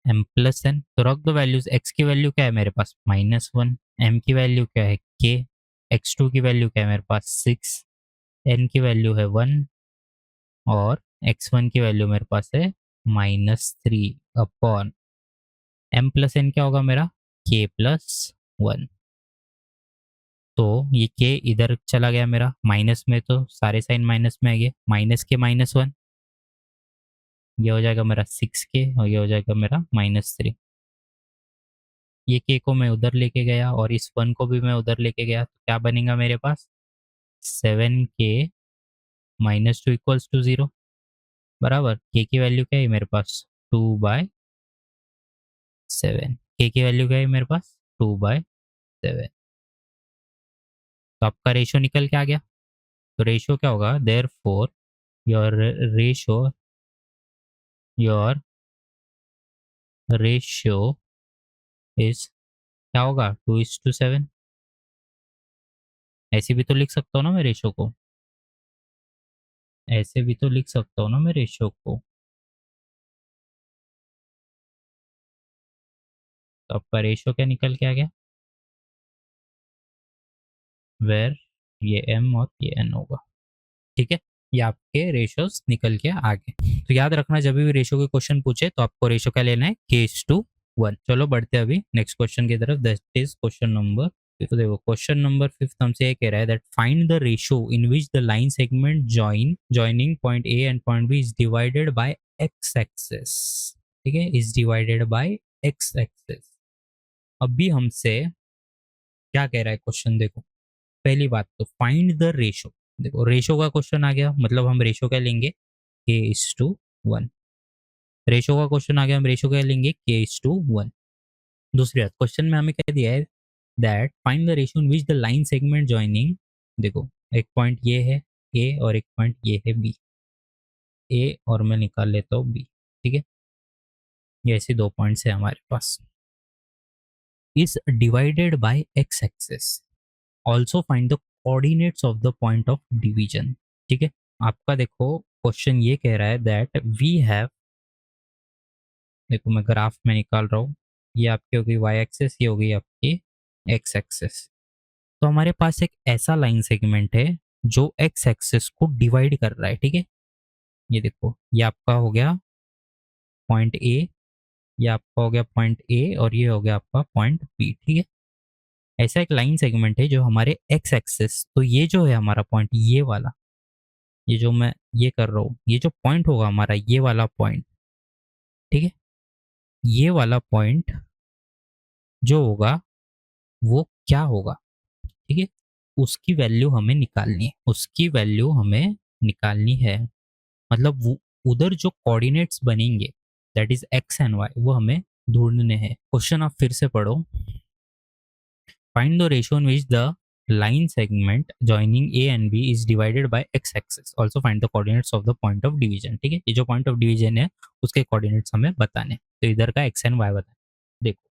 m plus n। तो रख दो वैल्यूज, x की वैल्यू क्या है मेरे पास -1, m की वैल्यू क्या है k, x2 की वैल्यू क्या है मेरे पास 6, n की वैल्यू है 1, और x1 की वैल्यू मेरे पास है -3 अपॉन m प्लस n क्या होगा मेरा k+1। तो ये k इधर चला गया मेरा माइनस में, तो सारे साइन माइनस में आ गए, -k, -1, ये हो जाएगा मेरा 6k, और ये हो जाएगा मेरा -3। ये k को मैं उधर लेके गया और इस 1 को भी मैं उधर लेके गया, तो क्या बनेगा मेरे पास 7k -2 = 0, बराबर। k की वैल्यू क्या है मेरे पास 2/7, k की वैल्यू क्या है मेरे पास 2/7। तो आपका रेशो निकल के आ गया। तो रेशो क्या होगा, therefore your ratio, your ratio is, क्या होगा 2:7। ऐसे भी तो लिख सकता हूँ ना मैं रेशो को, ऐसे भी तो लिख सकता हूँ ना मैं रेशो को। तो आपका रेशो क्या निकल के आ गया, वेर ये m और ये n होगा। ठीक है, ये आपके रेशोस निकल के आ गए। तो याद रखना, जब भी रेशो के क्वेश्चन पूछे तो आपको रेशो क्या लेना है, k:1। चलो बढ़ते हैं अभी नेक्स्ट क्वेश्चन की तरफ, दैट इज क्वेश्चन नंबर। तो देखो क्वेश्चन नंबर 5 हमसे ये कह रहा है that find the ratio in which the line segment joining point A and point B is divided by X axis. ठीक है, is divided by X axis. अभी हमसे क्या कह रहा है क्वेश्चन, देखो पहली बात तो फाइंड द रेशो। देखो रेशो का क्वेश्चन आ गया, मतलब हम रेशो क्या लेंगे, k:1। रेशो का क्वेश्चन आ गया, हम रेशो क्या लेंगे, k:1। दूसरी बात, क्वेश्चन में हमें क्या दिया है, that find the ratio in which the line segment joining, देखो एक पॉइंट ये है ए और एक पॉइंट ये है बी, ए और मैं निकाल लेता हूँ बी। ठीक है, ये ऐसे दो पॉइंट्स है हमारे पास, is divided by X axis. Also find the coordinates of the point of division. ठीक है, आपका देखो क्वेश्चन ये कह रहा है दैट वी हैव, देखो मैं ग्राफ में निकाल रहा हूँ, ये आपकी होगी वाई एक्सेस, ये होगी आपकी एक्स एक्सेस। तो हमारे पास एक ऐसा लाइन सेगमेंट है जो एक्स एक्सेस को डिवाइड कर रहा है। ठीक है, ये देखो ये आपका हो गया पॉइंट ए, ये आपका हो गया पॉइंट ए, और ये हो गया आपका पॉइंट बी। ठीक है, ऐसा एक लाइन सेगमेंट है जो हमारे एक्स एक्सेस, तो ये जो है हमारा पॉइंट, ये वाला, ये जो मैं ये कर रहा हूँ, ये जो पॉइंट होगा हमारा, ये वाला पॉइंट, ठीक है, ये वाला पॉइंट जो होगा वो क्या होगा, ठीक है, उसकी वैल्यू हमें निकालनी है, उसकी वैल्यू हमें निकालनी है। मतलब वो उधर जो कोऑर्डिनेट्स बनेंगे, that is X and Y, वो हमें ढूंढने हैं। क्वेश्चन आप फिर से पढ़ो, find the ratio in which the line segment joining A and B is divided by x axis. Also find the coordinates of the point of division. ठीक है, ये जो point of division है उसके coordinates हमें बताने, तो इधर का x and y बताने। देखो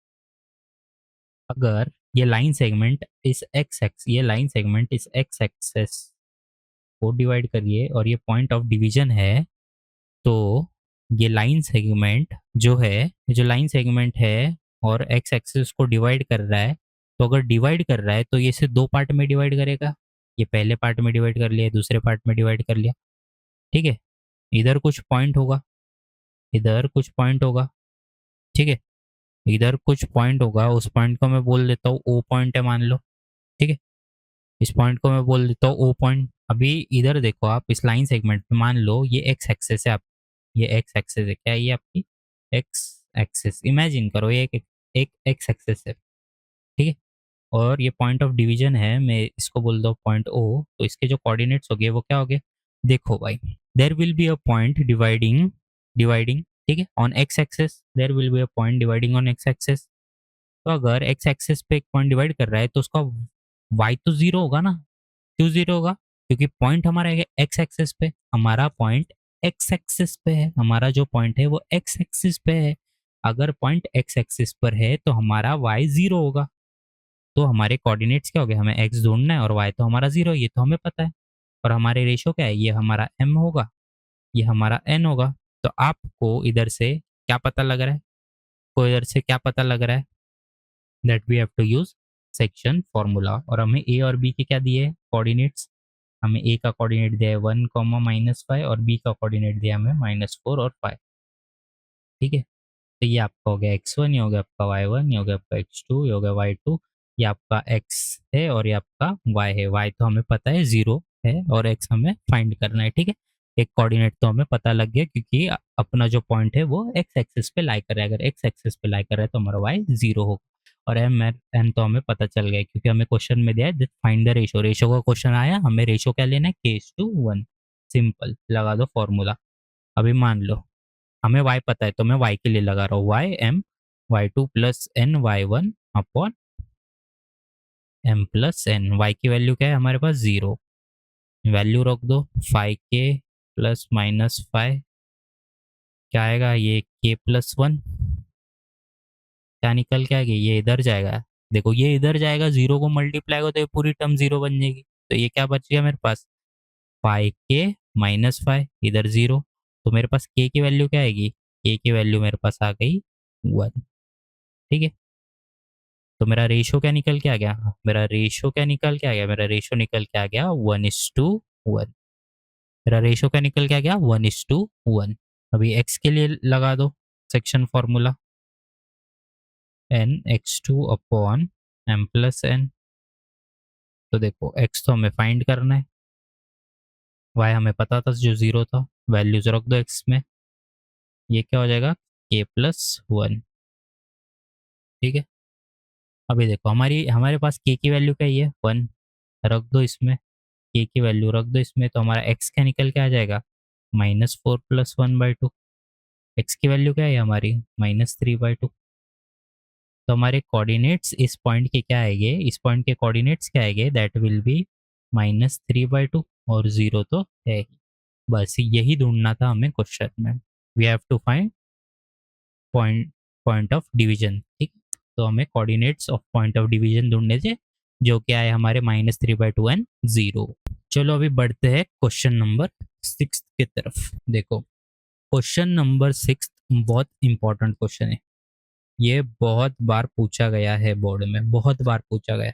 अगर ये लाइन सेगमेंट इस x एक्स, ये लाइन सेगमेंट इस x एक्सेस को डिवाइड करिए और ये पॉइंट ऑफ डिवीजन है, तो ये लाइन सेगमेंट जो है, ये जो लाइन सेगमेंट है और x एक्सिस को डिवाइड कर रहा है, तो अगर डिवाइड कर रहा है तो ये इसे दो पार्ट में डिवाइड करेगा, ये पहले पार्ट में डिवाइड कर लिया, दूसरे पार्ट में डिवाइड कर लिया, ठीक है। इधर कुछ पॉइंट होगा, इधर कुछ पॉइंट होगा, ठीक है। इधर कुछ पॉइंट होगा, उस पॉइंट को मैं बोल देता हूँ ओ पॉइंट है मान लो, ठीक है। इस पॉइंट को मैं बोल देता हूँ ओ पॉइंट। अभी इधर देखो आप, इस लाइन सेगमेंट में मान लो ये एक्स एक्सेस है, आप ये एक्स एक्सेस है, क्या है ये आपकी एक्स एक्सेस, इमेजिन करो ये एक एक्स एक्सेस है, ठीक है। और ये पॉइंट ऑफ डिवीजन है, मैं इसको बोल दो पॉइंट ओ, तो इसके जो कोऑर्डिनेट्स हो गए वो क्या हो गए, देखो भाई, there will be a point dividing dividing ठीक है, on X axis, there will be a point dividing on X axis. तो अगर एक्स एक्सेस पे एक पॉइंट डिवाइड कर रहा है तो उसका वाई तो जीरो होगा ना। क्यों जीरो होगा, क्योंकि पॉइंट हमारा है एक्स एक्सेस पे, हमारा पॉइंट एक्स एक्सिस पे है, हमारा जो पॉइंट है वो एक्स एक्सिस पे है। अगर पॉइंट एक्स एक्सिस पर है तो हमारा वाई जीरो होगा। तो हमारे कोऑर्डिनेट्स क्या हो गए, हमें एक्स ढूंढना है और वाई तो हमारा जीरो, ये तो हमें पता है। और हमारे रेशो क्या है, ये हमारा एम होगा, ये हमारा एन होगा। तो आपको इधर से क्या पता लग रहा है, को इधर से क्या पता लग रहा है, that we have to use section formula. और हमें ए और बी के क्या दिए कोऑर्डिनेट्स, हमें ए का कोऑर्डिनेट दिया है 1, -5 और बी का कोऑर्डिनेट दिया हमें -4 और 5, ठीक है। तो ये आपका हो गया x1, ये हो गया आपका y1, ये हो गया आपका x2, ये हो गया y2, ये आपका x है और ये आपका y है। y तो हमें पता है 0 है और x हमें फाइंड करना है, ठीक है। एक कोऑर्डिनेट तो हमें पता लग गया क्योंकि अपना जो पॉइंट है वो x एक्सिस पे लाई कर रहा है, अगर x एक्सिस पे लाई कर रहा है तो हमारा y 0 होगा। और एन तो हमें पता चल गया क्योंकि हमें क्वेश्चन में दिया है फाइंड द रेशो, रेशो का क्वेश्चन आया, हमें रेशो क्या लेना है k:1, सिंपल लगा दो फॉर्मूला। अभी मान लो हमें y पता है तो मैं y के लिए लगा रहा हूँ Y M y2 plus N y1 upon M plus N. y की वैल्यू क्या है हमारे पास 0, वैल्यू रख दो 5k प्लस -5, क्या आएगा ये k+1, क्या निकल के आएगी, ये इधर जाएगा, देखो ये इधर जाएगा, 0 को मल्टीप्लाई हो तो ये पूरी टर्म 0 बन जाएगी। तो ये क्या बच गया मेरे पास 5k-5, इधर 0, तो मेरे पास k की वैल्यू क्या आएगी, k की वैल्यू मेरे पास आ गई 1, ठीक है। तो मेरा रेशो क्या निकल के आ गया, मेरा रेशो क्या निकल के आ गया, मेरा रेशो निकल के आ गया 1:1। मेरा रेशो क्या निकल के आ गया 1:1। अभी x के लिए लगा दो section formula, n(x2) upon m plus n। तो देखो x तो हमें फाइंड करना है, y हमें पता था जो 0 था, वैल्यूज रख दो x में, ये क्या हो जाएगा k+1, ठीक है। अभी देखो हमारी हमारे पास k की वैल्यू क्या है 1, रख दो इसमें, k की वैल्यू रख दो इसमें, तो हमारा x क्या निकल के आ जाएगा -4 + 1/2। x की वैल्यू क्या है हमारी -3/2। तो हमारे कोऑर्डिनेट्स इस पॉइंट के क्या आएंगे, इस पॉइंट के कोऑर्डिनेट्स क्या आएंगे, दैट विल बी -3/2 और 0 तो है ही। बस यही ढूंढना था हमें क्वेश्चन में, we have to find point point of division, ठीक। तो हमें coordinates of point of division ढूंढने थे, जो क्या है हमारे -3/2 एंड 0। चलो अभी बढ़ते हैं क्वेश्चन नंबर 6 की तरफ। देखो क्वेश्चन नंबर 6 बहुत इंपॉर्टेंट क्वेश्चन है, ये बहुत बार पूछा गया है बोर्ड में, बहुत बार पूछा गया,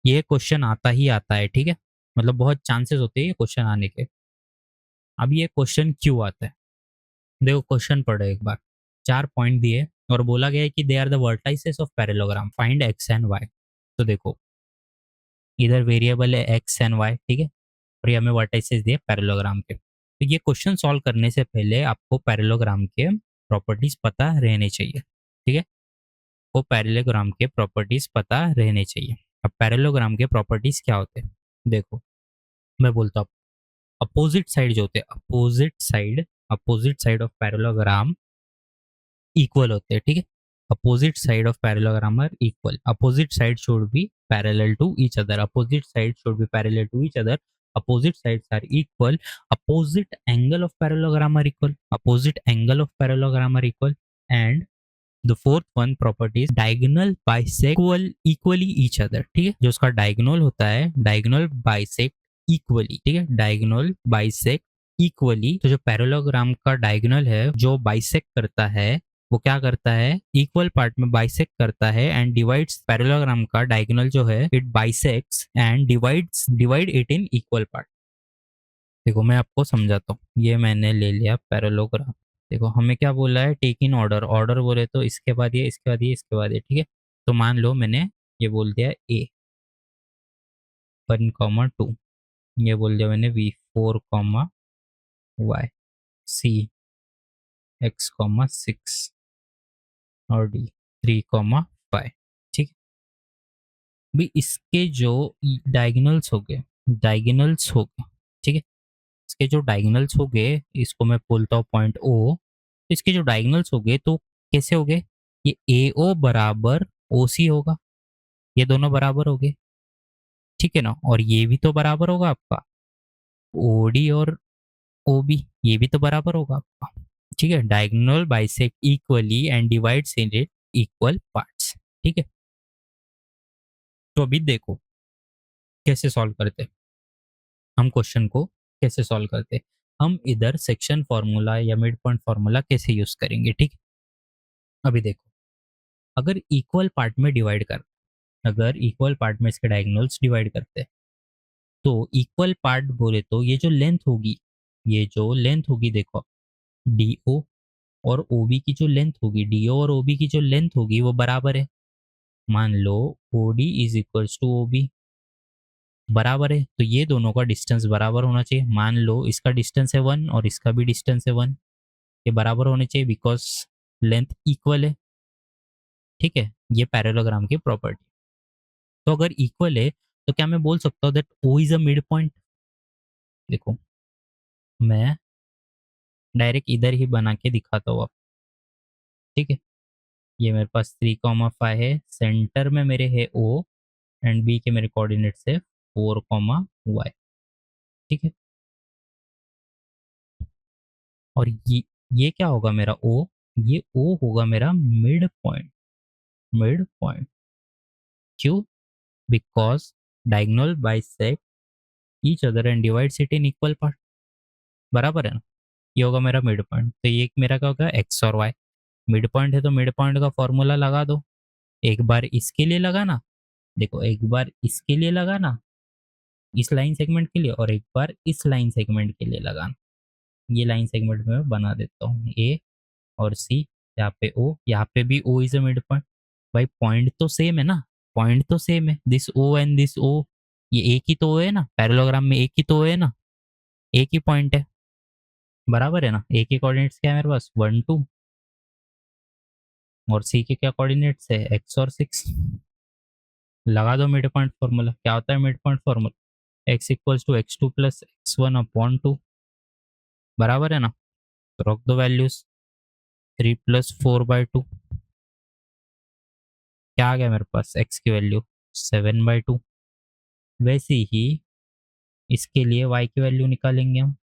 ये क्वेश्चन आता ही आता है, ठीक है। मतलब बहुत चांसेस होते हैं ये क्वेश्चन आने के। अब ये क्वेश्चन क्यों आता है, देखो क्वेश्चन पढ़ो एक बार, 4 पॉइंट दिए और बोला गया है कि they are the vertices of parallelogram, find x and Y. तो देखो इधर वेरिएबल है एक्स एंड वाई, ठीक है, और ये हमें वर्टाइसेस दिए पैरेललोग्राम के। तो ये क्वेश्चन सॉल्व करने से पहले आपको पैरेललोग्राम के प्रॉपर्टीज पता रहने चाहिए, ठीक है। को पैरेललोग्राम के प्रॉपर्टीज पता रहने चाहिए। अब पैरेललोग्राम के प्रॉपर्टीज क्या होते हैं, देखो मैं बोलता हूँ, अपोजिट साइड जो होते हैं, opposite side of parallelogram equal होते हैं, ठीक है। Opposite side of parallelogram are equal, opposite side should be parallel to each other, opposite side should be parallel to each other, opposite sides are equal, opposite angle of parallelogram are equal, opposite angle of parallelogram are equal, and the fourth one property is diagonal bisect equally each other, ठीक है। जो उसका diagonal होता है, diagonal bisect equally, ठीक है, diagonal bisect equally। तो जो पैरेललोग्राम का diagonal है जो bisect करता है वो क्या करता है, इक्वल पार्ट में बाइसेक्ट करता है एंड डिवाइड्स पैरेललोग्राम का डायगोनल जो है, it bisects and divide it in equal part. देखो मैं आपको समझाता हूँ, ये मैंने ले लिया पैरेललोग्राम। देखो हमें क्या बोला है, टेक इन ऑर्डर, ऑर्डर बोले तो इसके बाद ये, इसके बाद ये, इसके बाद ये, ठीक है। तो मान लो मैंने ये बोल दिया ए 1,2, ये बोल दिया मैंने वी 4, वाई सी x, 6 और डी 3, 5, ठीक है। भी इसके जो डायगोनल्स हो गए, डायगोनल्स हो गए, ठीक है। इसके जो डायगोनल्स हो गए, इसको मैं बोलता हूँ पॉइंट ओ। इसके जो डायगोनल्स हो गए तो कैसे हो गए, ये ए ओ बराबर ओ सी होगा, ये दोनों बराबर हो गए, ठीक है ना। और ये भी तो बराबर होगा आपका ओ डी और ओ बी, ये भी तो बराबर होगा आपका, ठीक है। Diagonal bisect equally and divides in it equal parts, ठीक है। तो अभी देखो कैसे सॉल्व करते हैं हम क्वेश्चन को, कैसे सॉल्व करते हैं हम, इधर सेक्शन फॉर्मूला या मिड पॉइंट फॉर्मूला कैसे यूज करेंगे, ठीक है। अभी देखो, अगर इक्वल पार्ट में डिवाइड कर, अगर इक्वल पार्ट में इसके डायगोनल्स डिवाइड करते हैं, तो इक्वल पार्ट बोले तो ये जो लेंथ होगी, ये जो लेंथ होगी देखो, डी ओ और ओ बी की जो लेंथ होगी, डी ओ और ओ बी की जो लेंथ होगी वो बराबर है। मान लो O D is equals to O B, बराबर है, तो ये दोनों का डिस्टेंस बराबर होना चाहिए। मान लो इसका डिस्टेंस है 1 और इसका भी डिस्टेंस है 1, ये बराबर होने चाहिए बिकॉज लेंथ इक्वल है, ठीक है। ये पैरेललोग्राम की प्रॉपर्टी। तो अगर इक्वल है तो क्या मैं बोल सकता हूँ that O is a midpoint. देखो मैं डायरेक्ट इधर ही बना के दिखाता हूँ आप, ठीक है। ये मेरे पास 3,5 है, सेंटर में मेरे है ओ एंड बी के मेरे कोऑर्डिनेट्स है 4, ठीक है। और ये क्या होगा मेरा ओ, ये ओ होगा मेरा मिड पॉइंट, मिड पॉइंट। क्यों, because diagonal bisect each other and divides it in equal part, बराबर है ना। ये होगा मेरा मिड पॉइंट, तो ये मेरा क्या होगा एक्स और वाई। मिड पॉइंट है तो मिड पॉइंट का फॉर्मूला लगा दो, एक बार इसके लिए लगाना, देखो एक बार इसके लिए लगाना इस लाइन सेगमेंट के लिए, और एक बार इस लाइन सेगमेंट के लिए लगाना। ये लाइन सेगमेंट में मैं बना देता हूँ ए और सी, यहाँ पे ओ, यहाँ पे भी O is a midpoint. भाई पॉइंट तो सेम है ना, पॉइंट तो सेम है, this O and this O, ये एक ही तो है ना, पैरेललोग्राम में एक ही तो है ना, एक ही पॉइंट है, बराबर है ना। ए के कोऑर्डिनेट्स क्या है मेरे पास 1, 2, और सी के क्या कोऑर्डिनेट्स है एक्स और 6। लगा दो मिड पॉइंट फॉर्मूला, क्या होता है midpoint formula, X equals to x2 plus x1/2, बराबर है ना। तो रख दो वैल्यूज, 3 + 4/2, क्या आ गया मेरे पास एक्स की वैल्यू 7/2। वैसे ही इसके लिए y की वैल्यू निकालेंगे हम,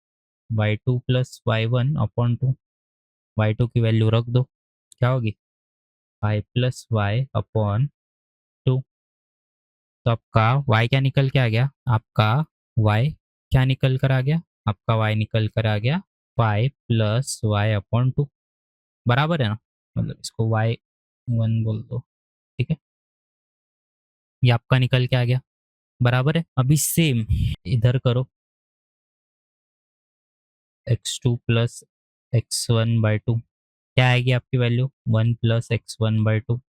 y2 + y1/2, y2 की वैल्यू रख दो, क्या होगी 5 + y/2। तो आपका y क्या निकल के आ गया, आपका y क्या निकल कर आ गया, आपका y निकल कर आ गया 5 + y/2, बराबर है ना। मतलब इसको y1 बोल दो, ठीक है। ये आपका निकल के आ गया, बराबर है। अभी सेम इधर करो, x2 + x1/2, क्या आएगी आपकी वैल्यू 1 + x1/2,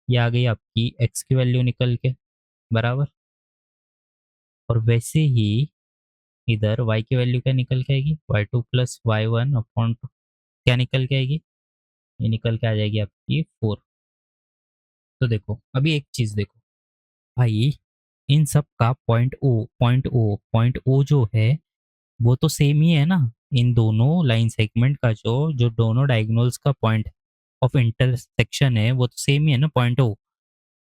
ये आ गई आपकी x की वैल्यू निकल के, बराबर। और वैसे ही इधर y की वैल्यू क्या निकल के आएगी, y2 + y1/2, क्या निकल के आएगी, ये निकल के आ जाएगी आपकी 4। तो देखो अभी एक चीज देखो भाई, इन सब का पॉइंट ओ जो है वो तो सेम ही है ना। इन दोनों लाइन सेगमेंट का जो जो दोनों डायगोनल्स का पॉइंट ऑफ इंटरसेक्शन है वो तो सेम ही है ना, पॉइंट ओ।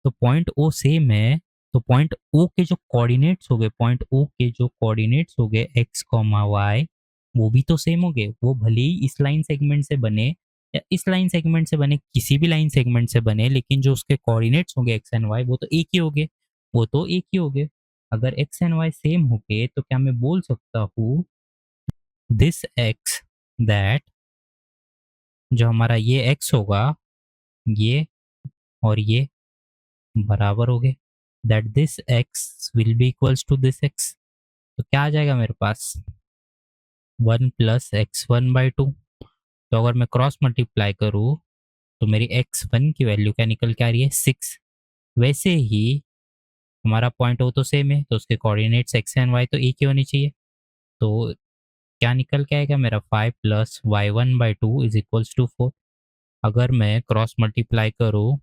तो पॉइंट ओ सेम है, तो पॉइंट ओ के जो कोऑर्डिनेट्स हो गए, पॉइंट ओ के जो कोऑर्डिनेट्स हो गए एक्स कॉमा वाई, वो भी तो सेम हो गए। वो भले ही इस लाइन सेगमेंट से बने या इस लाइन सेगमेंट से बने, किसी भी लाइन सेगमेंट से बने, लेकिन जो उसके कोऑर्डिनेट्स होंगे एक्स एंड वाई वो तो एक ही हो गए, वो तो एक ही हो गए। अगर एक्स एंड वाई सेम हो गए तो क्या मैं बोल सकता हूँ दिस एक्स दैट जो हमारा ये x होगा, ये और ये बराबर हो गए, that this x will be equals to this x। तो क्या आ जाएगा मेरे पास, 1 + x1/2। तो अगर मैं क्रॉस मल्टीप्लाई करूँ तो मेरी x1 की वैल्यू क्या निकल के आ रही है, 6। वैसे ही हमारा पॉइंट हो तो सेम है, तो उसके कोऑर्डिनेट्स x एंड y तो एक ही होनी चाहिए। तो क्या निकल के आएगा मेरा, 5 + y1/2 इज इक्वल्स टू 4। अगर मैं क्रॉस मल्टीप्लाई करूँ,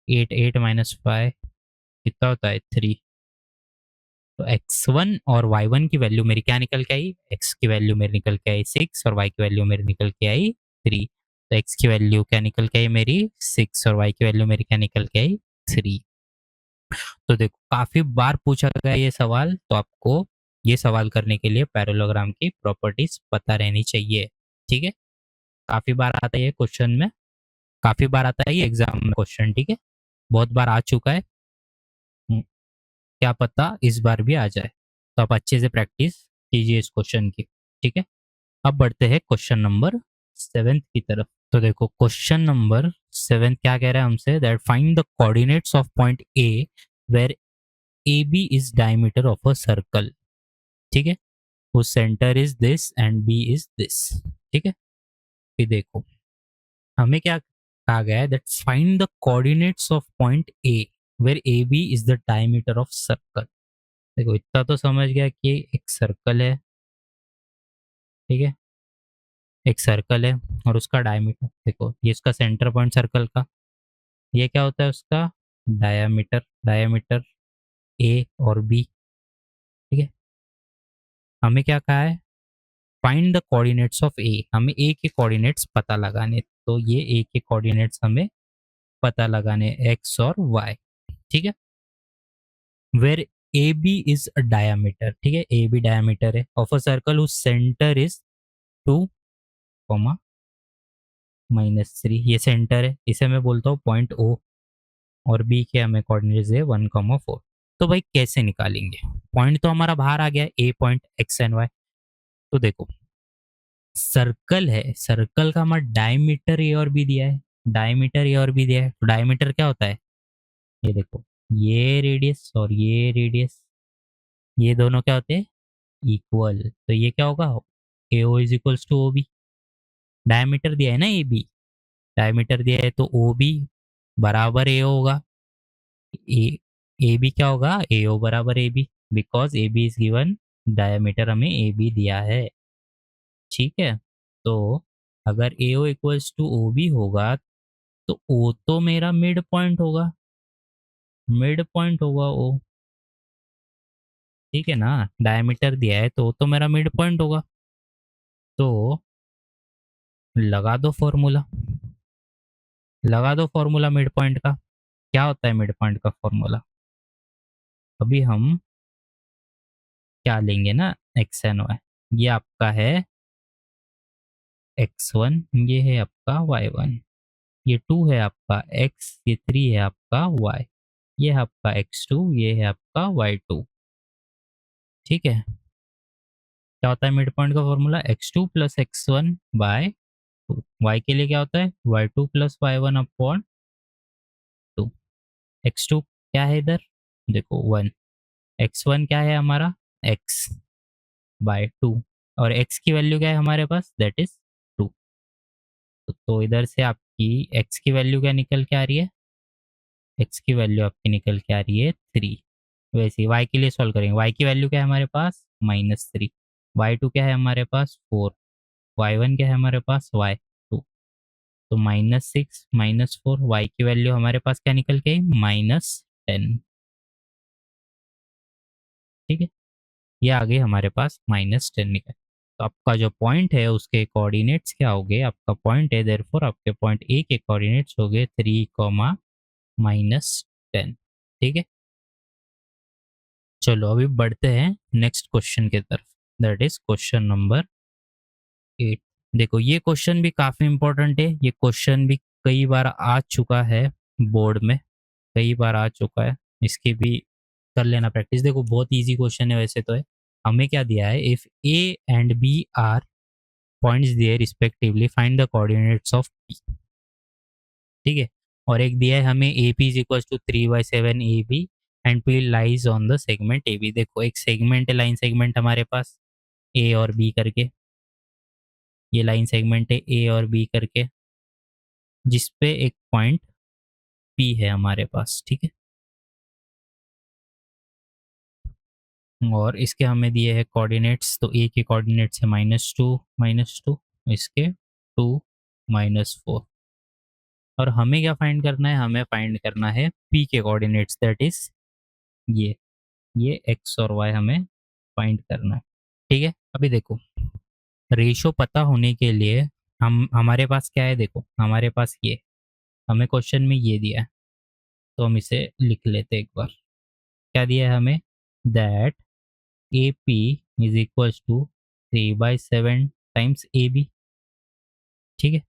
8 - 5 कितना होता है, 3। तो x1 और y1 की वैल्यू मेरी क्या निकल के आई, x की वैल्यू मेरी निकल के आई 6 और y की वैल्यू मेरी निकल के आई 3। तो x की वैल्यू क्या निकल के आई मेरी 6 और y की वैल्यू मेरी क्या निकल के आई 3। तो देखो काफी बार पूछा गया ये सवाल, तो आपको ये सवाल करने के लिए पैरेललोग्राम की प्रॉपर्टीज पता रहनी चाहिए। ठीक है, काफी बार आता है ये क्वेश्चन में, काफी बार आता है ये एग्जाम में क्वेश्चन। ठीक है, बहुत बार आ चुका है, क्या पता इस बार भी आ जाए। तो आप अच्छे से प्रैक्टिस कीजिए इस क्वेश्चन की। ठीक है, अब बढ़ते हैं क्वेश्चन नंबर 7 की तरफ। तो देखो क्वेश्चन नंबर 7 क्या कह रहा है हमसे, that find the coordinates of point A where A B is diameter of a circle. ठीक है, वो centre is this and B is this. ठीक है, फिर देखो हमें क्या कहा गया है, that find the coordinates of point A where A B is the diameter of circle. देखो इतना तो समझ गया कि एक सर्कल है। ठीक है, एक सर्कल है और उसका डायमीटर, देखो ये इसका सेंटर पॉइंट सर्कल का, ये क्या होता है उसका डायमीटर, डायमीटर ए और बी। ठीक है, हमें क्या कहा है, फाइंड द कोऑर्डिनेट्स ऑफ ए, हमें ए के कोऑर्डिनेट्स पता लगाने। तो ये ए के कोऑर्डिनेट्स हमें पता लगाने, एक्स और वाई। ठीक है, where A B is a diameter. ठीक है, ए बी डायमीटर है of a circle whose centre is 2, -3। ये सेंटर है, इसे मैं बोलता हूँ पॉइंट ओ, और बी के हमें कोऑर्डिनेट्स है 1, 4। तो भाई कैसे निकालेंगे, पॉइंट तो हमारा बाहर आ गया, ए पॉइंट एक्स एंड वाई। तो देखो सर्कल है, सर्कल का हमारा डायमीटर ए और बी दिया है, डायमीटर ए और बी दिया है। तो डायमीटर क्या होता है, ये देखो ये रेडियस और ये रेडियस, ये दोनों क्या होते हैं इक्वल। तो ये क्या होगा, A O is equals to O B. Diameter दिया है ना ए बी, डायमीटर दिया है तो ओ बी बराबर ए होगा। ए ए बी क्या होगा, ए ओ बराबर A B, because A B is given, diameter हमें ए बी दिया है। ठीक है, तो अगर A O equals to O B होगा तो ओ तो मेरा मिड पॉइंट होगा, मिड पॉइंट होगा ओ। ठीक है ना, डायमीटर दिया है तो मेरा मिड पॉइंट होगा। तो लगा दो फॉर्मूला, लगा दो फॉर्मूला मिड पॉइंट का। क्या होता है मिड पॉइंट का फॉर्मूला, अभी हम क्या लेंगे ना, एक्स एन वाई। ये आपका है x1, ये है आपका y1, ये 2 है आपका x, ये 3 है आपका y, ये है आपका x2, ये है आपका y2। ठीक है, क्या होता है मिड पॉइंट का फॉर्मूला, x2 + x1/2। y के लिए क्या होता है y2 + y1/2। x2 क्या है इधर, देखो 1, x1 क्या है हमारा x/2, और x की वैल्यू क्या है हमारे पास, दैट इज 2। तो इधर से आपकी x की वैल्यू क्या निकल के आ रही है, x की वैल्यू आपकी निकल के आ रही है 3। वैसे y के लिए सॉल्व करेंगे, y की वैल्यू क्या है हमारे पास -3, y2 क्या है हमारे पास 4, y1 क्या है हमारे पास y2। तो -6 -4, y की वैल्यू हमारे पास क्या निकल के आई -10। ठीक है, ये आ गई हमारे पास -10 निकल। तो आपका जो पॉइंट है उसके कोऑर्डिनेट्स क्या हो गए, आपका पॉइंट है देयरफॉर आपके पॉइंट ए के कोऑर्डिनेट्स हो गए 3, -10। ठीक है, चलो अभी बढ़ते हैं नेक्स्ट क्वेश्चन की तरफ, दैट इज क्वेश्चन नंबर 8। देखो ये क्वेश्चन भी काफी इंपॉर्टेंट है, ये क्वेश्चन भी कई बार आ चुका है बोर्ड में, कई बार आ चुका है, इसकी भी कर लेना प्रैक्टिस। देखो बहुत इजी क्वेश्चन है वैसे तो है। हमें क्या दिया है, if A and B are points दिए respectively, find the coordinates of P. ठीक है, और एक दिया है हमें A P is equal to 3/7 A B and P lies on the segment A B. देखो एक सेगमेंट है, लाइन सेगमेंट हमारे पास ए और बी करके, ये लाइन सेगमेंट है ए और बी करके, जिसपे एक पॉइंट पी है हमारे पास। ठीक है, और इसके हमें दिए हैं कोऑर्डिनेट्स, तो ए के कोऑर्डिनेट्स है -2, इसके 2, -4। और हमें क्या फाइंड करना है, हमें फाइंड करना है पी के कोऑर्डिनेट्स, दैट इज ये एक्स और वाई हमें फाइंड करना है। ठीक है, अभी देखो रेशो पता होने के लिए हम हमारे पास क्या है, देखो हमारे पास ये, हमें क्वेश्चन में ये दिया है, तो हम इसे लिख लेते हैं एक बार। क्या दिया है हमें, that A P is equal to 3/7 times A B. ठीक है,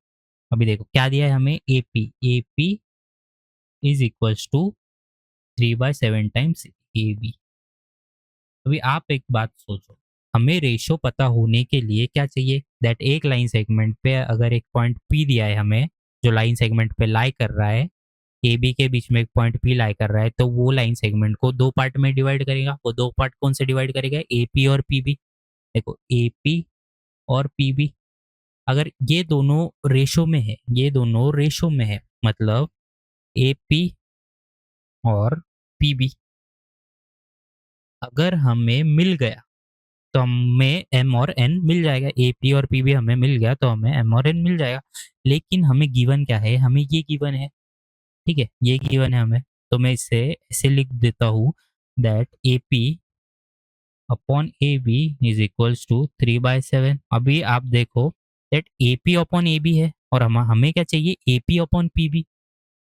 अभी देखो क्या दिया है हमें, A P is equal to 3/7 times A B. अभी आप एक बात सोचो, हमें रेशो पता होने के लिए क्या चाहिए, दैट एक लाइन सेगमेंट पे अगर एक पॉइंट पी दिया है हमें, जो लाइन सेगमेंट पे लाई कर रहा है, ए बी के बीच में एक पॉइंट पी लाई कर रहा है, तो वो लाइन सेगमेंट को दो पार्ट में डिवाइड करेगा। वो दो पार्ट कौन से डिवाइड करेगा, ए पी और पी बी। देखो ए पी और पी बी, अगर ये दोनों रेशो में है, ये दोनों रेशो में है, मतलब ए पी और पी बी अगर हमें मिल गया तो हमें एम और एन मिल जाएगा। ए पी और पी बी हमें मिल गया तो हमें एम और एन मिल जाएगा। लेकिन हमें गिवन क्या है, हमें ये गिवन है। ठीक है, ये गिवन है हमें, तो मैं इसे ऐसे लिख देता हूँ, that A P upon A B is equals to 3/7। अभी आप देखो that A P upon A B है, और हमें क्या चाहिए, A P upon P B.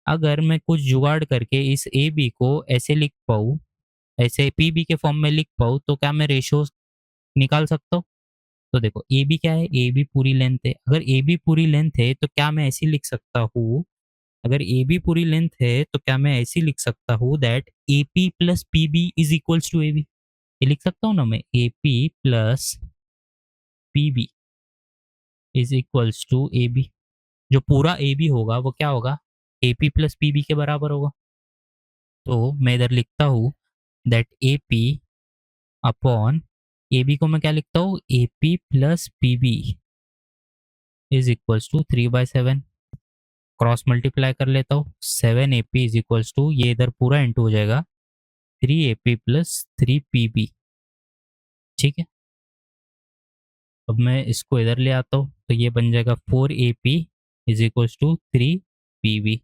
अगर मैं कुछ जुगाड़ करके इस ए बी को ऐसे लिख पाऊँ, ऐसे पी बी के फॉर्म में लिख पाऊँ, तो क्या मैं रेशो निकाल सकता हूँ। तो देखो ए बी क्या है, ए बी पूरी लेंथ है। अगर ए बी पूरी लेंथ है तो क्या मैं ऐसे लिख सकता हूँ, अगर ए बी पूरी लेंथ है तो क्या मैं ऐसे लिख सकता हूँ, that A P plus P B is equals to A B. ये लिख सकता हूँ ना मैं, A P plus P B is equals to A B. जो पूरा ए बी होगा वो क्या होगा, A P plus P B के बराबर होगा। तो मैं इधर लिखता हूँ that A P upon A B को मैं क्या लिखता हूँ, A P plus P B is equals to 3/7। Cross multiply कर लेता हूँ, 7 A P is equals to, ये इधर पूरा इंटू हो जाएगा 3 A P plus 3 P B. ठीक है, अब मैं इसको इधर ले आता हूँ, तो ये बन जाएगा 4 A P is equals to 3 P B.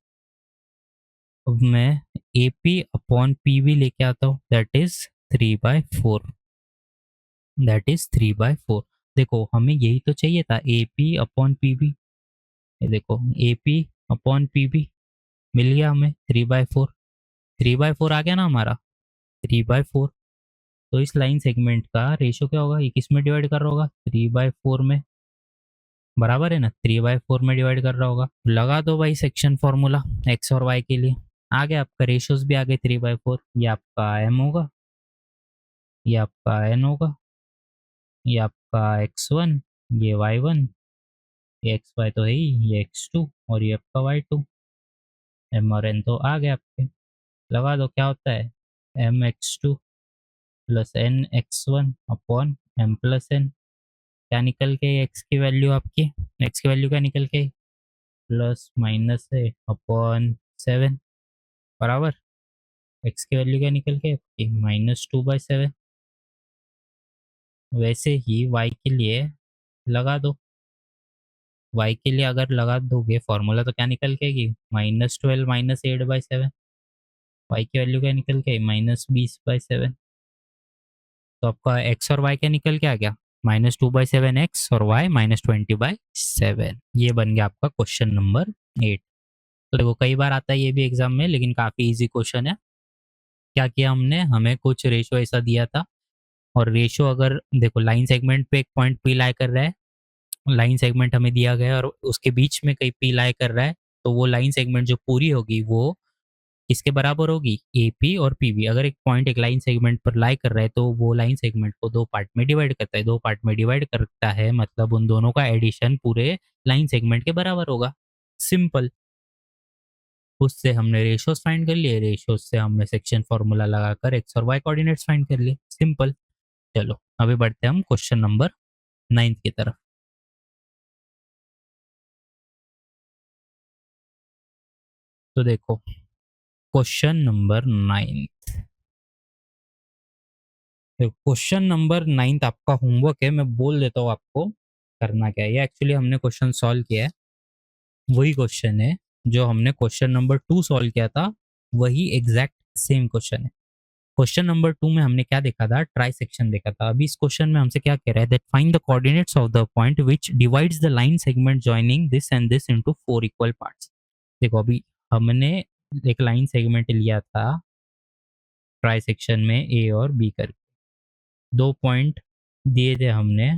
अब मैं A P upon P B लेके आता हूँ, दैट इज 3/4, दैट इज 3/4। देखो हमें यही तो चाहिए था, A P upon P B. ये देखो A P upon P B मिल गया हमें 3/4। 3/4 आ गया ना हमारा, 3/4। तो इस लाइन सेगमेंट का रेशो क्या होगा, ये किस में डिवाइड कर रहा होगा, 3/4 में, बराबर है ना, 3/4 में डिवाइड कर रहा होगा। लगा दो भाई सेक्शन फॉर्मूला एक्स और वाई के लिए, आ गया आपका, रेशोज भी आ गए 3/4। ये आपका एम होगा, ये आपका एन होगा, ये आपका x1, ये y1, ये xy तो है ही, ये x2 और ये आपका y2। m और n तो आ गए आपके, लगा दो क्या होता है, mx2 plus nx1 upon m plus n। क्या निकल के x की वैल्यू आपकी, x की वैल्यू क्या निकल के, प्लस माइनस है अपॉन 7, बराबर x की वैल्यू क्या निकल के आपकी, -2/7। वैसे ही y के लिए लगा दो, y के लिए अगर लगा दोगे फॉर्मूला तो क्या निकल के आएगी, -12 -8/7। y की वैल्यू क्या निकल के, -20/7। तो आपका x और y क्या निकल के आ गया, -2/7 x और y -20/7। ये बन गया आपका क्वेश्चन नंबर 8। तो देखो कई बार आता है ये भी एग्जाम में, लेकिन काफ़ी इजी क्वेश्चन है। क्या किया हमने, हमें कुछ रेशो ऐसा दिया था, और रेशो अगर देखो लाइन सेगमेंट पे एक पॉइंट पी लाई कर रहा है, लाइन सेगमेंट हमें दिया गया है और उसके बीच में कहीं पी लाई कर रहा है, तो वो लाइन सेगमेंट जो पूरी होगी वो किसके बराबर होगी, एपी और पीबी। अगर एक पॉइंट एक लाइन सेगमेंट पर लाई कर रहा है तो वो लाइन सेगमेंट को दो पार्ट में डिवाइड करता है, दो पार्ट में डिवाइड करता है मतलब उन दोनों का एडिशन पूरे लाइन सेगमेंट के बराबर होगा। सिंपल। उससे हमने रेशियोज फाइंड कर लिए, रेशियोज से हमने सेक्शन फॉर्मूला लगाकर एक्स और वाई कोऑर्डिनेट्स फाइंड कर लिए। सिंपल। चलो अभी बढ़ते हैं हम क्वेश्चन नंबर 9 की तरफ। तो देखो क्वेश्चन नंबर 9, क्वेश्चन नंबर 9 आपका होमवर्क है, मैं बोल देता हूँ आपको करना क्या है। ये एक्चुअली हमने क्वेश्चन सॉल्व किया है, वही क्वेश्चन है जो हमने क्वेश्चन नंबर 2 सॉल्व किया था, वही एग्जैक्ट सेम क्वेश्चन है। क्वेश्चन नंबर 2 में हमने क्या देखा था, ट्राई सेक्शन देखा था। अभी इस क्वेश्चन में हमसे क्या कह रहा है, that find the coordinates of the point which divides the line segment joining this and this into 4 equal parts. देखो अभी हमने एक लाइन सेगमेंट लिया था ट्राई सेक्शन में ए और बी करके, दो पॉइंट दिए थे हमने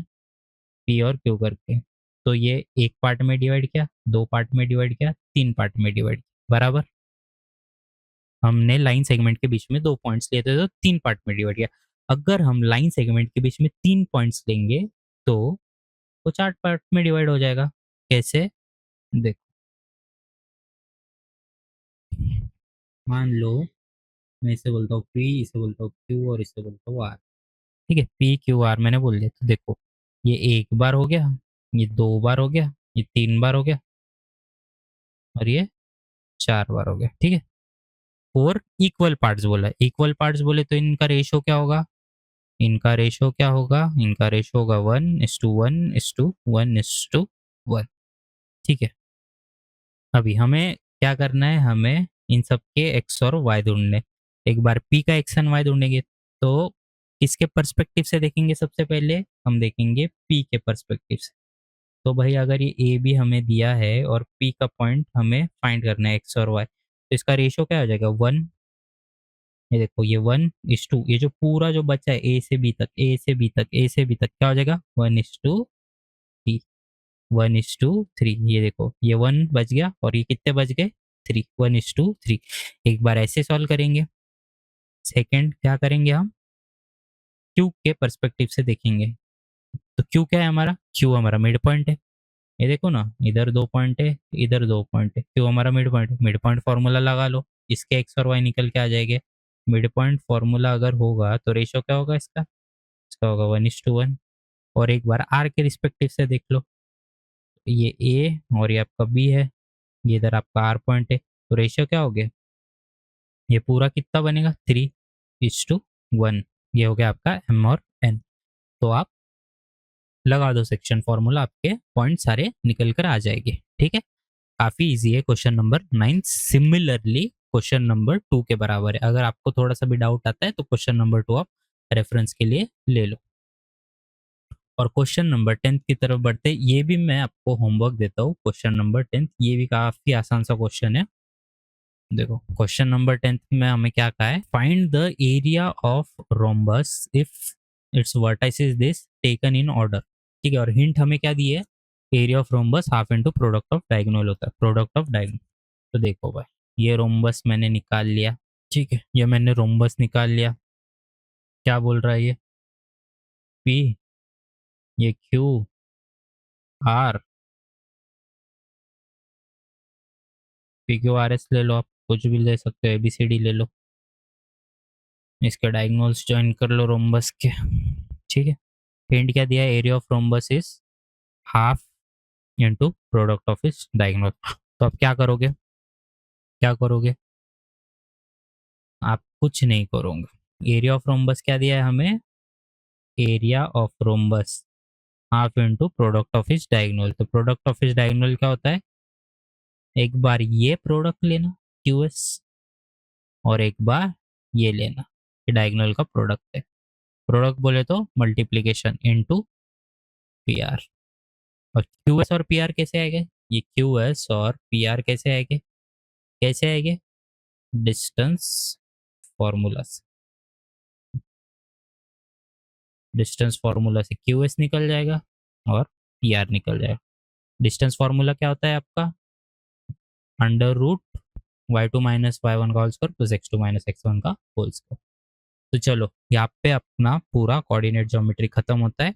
पी और क्यू करके। तो ये एक पार्ट में डिवाइड किया, दो पार्ट में डिवाइड किया, तीन पार्ट में डिवाइड किया, बराबर। हमने लाइन सेगमेंट के बीच में दो पॉइंट्स लिए थे तो तीन पार्ट में डिवाइड किया। अगर हम लाइन सेगमेंट के बीच में तीन पॉइंट्स लेंगे तो वो चार पार्ट में डिवाइड हो जाएगा। कैसे, देखो मान लो मैं इसे बोलता हूँ पी, इसे बोलता हूँ क्यू और इसे बोलता हूँ आर। ठीक है, पी क्यू आर मैंने बोल दिया। तो देखो ये एक बार हो गया, ये दो बार हो गया, ये तीन बार हो गया और ये चार बार हो गया। ठीक है, फोर इक्वल पार्ट्स बोला है। इक्वल पार्ट्स बोले तो इनका रेशो क्या होगा, इनका रेशो क्या होगा, इनका रेशो होगा 1:1:1:1। ठीक है, अभी हमें क्या करना है, हमें इन सब के एक्स और वाई ढूंढने। एक बार पी का एक्स एंड वाई ढूंढेंगे तो किसके पर्सपेक्टिव से देखेंगे, सबसे पहले हम देखेंगे पी के पर्सपेक्टिव से। तो भाई अगर ये ए बी हमें दिया है और पी का पॉइंट हमें फाइंड करना है एक्स और वाई, तो इसका रेशो क्या हो जाएगा, 1। ये देखो ये 1:2, ये जो पूरा जो बचा है ए से बी तक, ए से बी तक, ए से बी तक क्या हो जाएगा, 1:3। 1:3, ये देखो ये 1 बच गया और ये कितने बच गए, 3। 1:3। एक बार ऐसे सॉल्व करेंगे। सेकंड क्या करेंगे, हम क्यू के पर्सपेक्टिव से देखेंगे। तो क्यू क्या है हमारा, क्यू हमारा मिड पॉइंट है। ये देखो ना, इधर दो पॉइंट है, इधर दो पॉइंट है, क्यू हमारा मिड पॉइंट है। मिड पॉइंट फॉर्मूला लगा लो, इसके एक्स और वाई निकल के आ जाएंगे। मिड पॉइंट फॉर्मूला अगर होगा तो रेशो क्या होगा इसका, इसका होगा 1:1। और एक बार आर के रिस्पेक्टिव से देख लो, ये ए और ये आपका बी है, ये इधर आपका आर पॉइंट है, तो रेशियो क्या हो गया, ये पूरा कितना बनेगा, 3:1। ये हो गया आपका एम और एन। तो आप लगा दो सेक्शन फॉर्मूला, आपके पॉइंट सारे निकल कर आ जाएंगे। ठीक है, काफी इजी है question number 9। Similarly question number 2 के बराबर है। अगर आपको थोड़ा सा भी डाउट आता है तो क्वेश्चन नंबर 2 आप रेफरेंस के लिए ले लो। और क्वेश्चन नंबर 10 की तरफ बढ़ते, ये भी मैं आपको होमवर्क देता हूँ। क्वेश्चन नंबर 10 ये भी काफी आसान सा क्वेश्चन है। देखो क्वेश्चन नंबर 10 में हमें क्या कहा है, find the area of rhombus if it's vertices this taken in order. ठीक है, और हिंट हमें क्या दी है, area of rhombus half into product of diagonal होता है, प्रोडक्ट ऑफ डायगोनल। तो देखो भाई ये रोम्बस मैंने निकाल लिया। ठीक है, ये मैंने रोम्बस निकाल लिया। क्या बोल रहा है ये, पी, ये Q, R, P Q R S ले लो, आप कुछ भी ले सकते हो, एबीसीडी ले लो, इसके डायगोनल्स ज्वाइन कर लो रोम्बस के। ठीक है, हिंट क्या दिया है, area of rhombus is half into product of इस डायगोनल। तो आप क्या करोगे, क्या करोगे, आप कुछ नहीं करोगे। एरिया ऑफ रोम्बस क्या दिया है हमें, area of rhombus half into product of इस डायगोनल। तो प्रोडक्ट ऑफ इस डायगोनल क्या होता है, एक बार ये प्रोडक्ट लेना क्यूएस और एक बार ये लेना, ये डायगोनल का प्रोडक्ट है। प्रोडक्ट बोले तो मल्टीप्लीकेशन इनटू पीआर। और क्यूएस और पीआर कैसे आएंगे, ये क्यूएस और पीआर कैसे आएंगे, कैसे आएंगे, डिस्टेंस फॉर्मूला से। डिस्टेंस फार्मूला से क्यूएस निकल जाएगा और पीआर निकल जाएगा। डिस्टेंस फार्मूला क्या होता है आपका, under root y2 minus y1 का whole square plus x2 minus x1 का होल स्क्वायर। तो चलो यहाँ पे अपना पूरा कोऑर्डिनेट ज्योमेट्री खत्म होता है।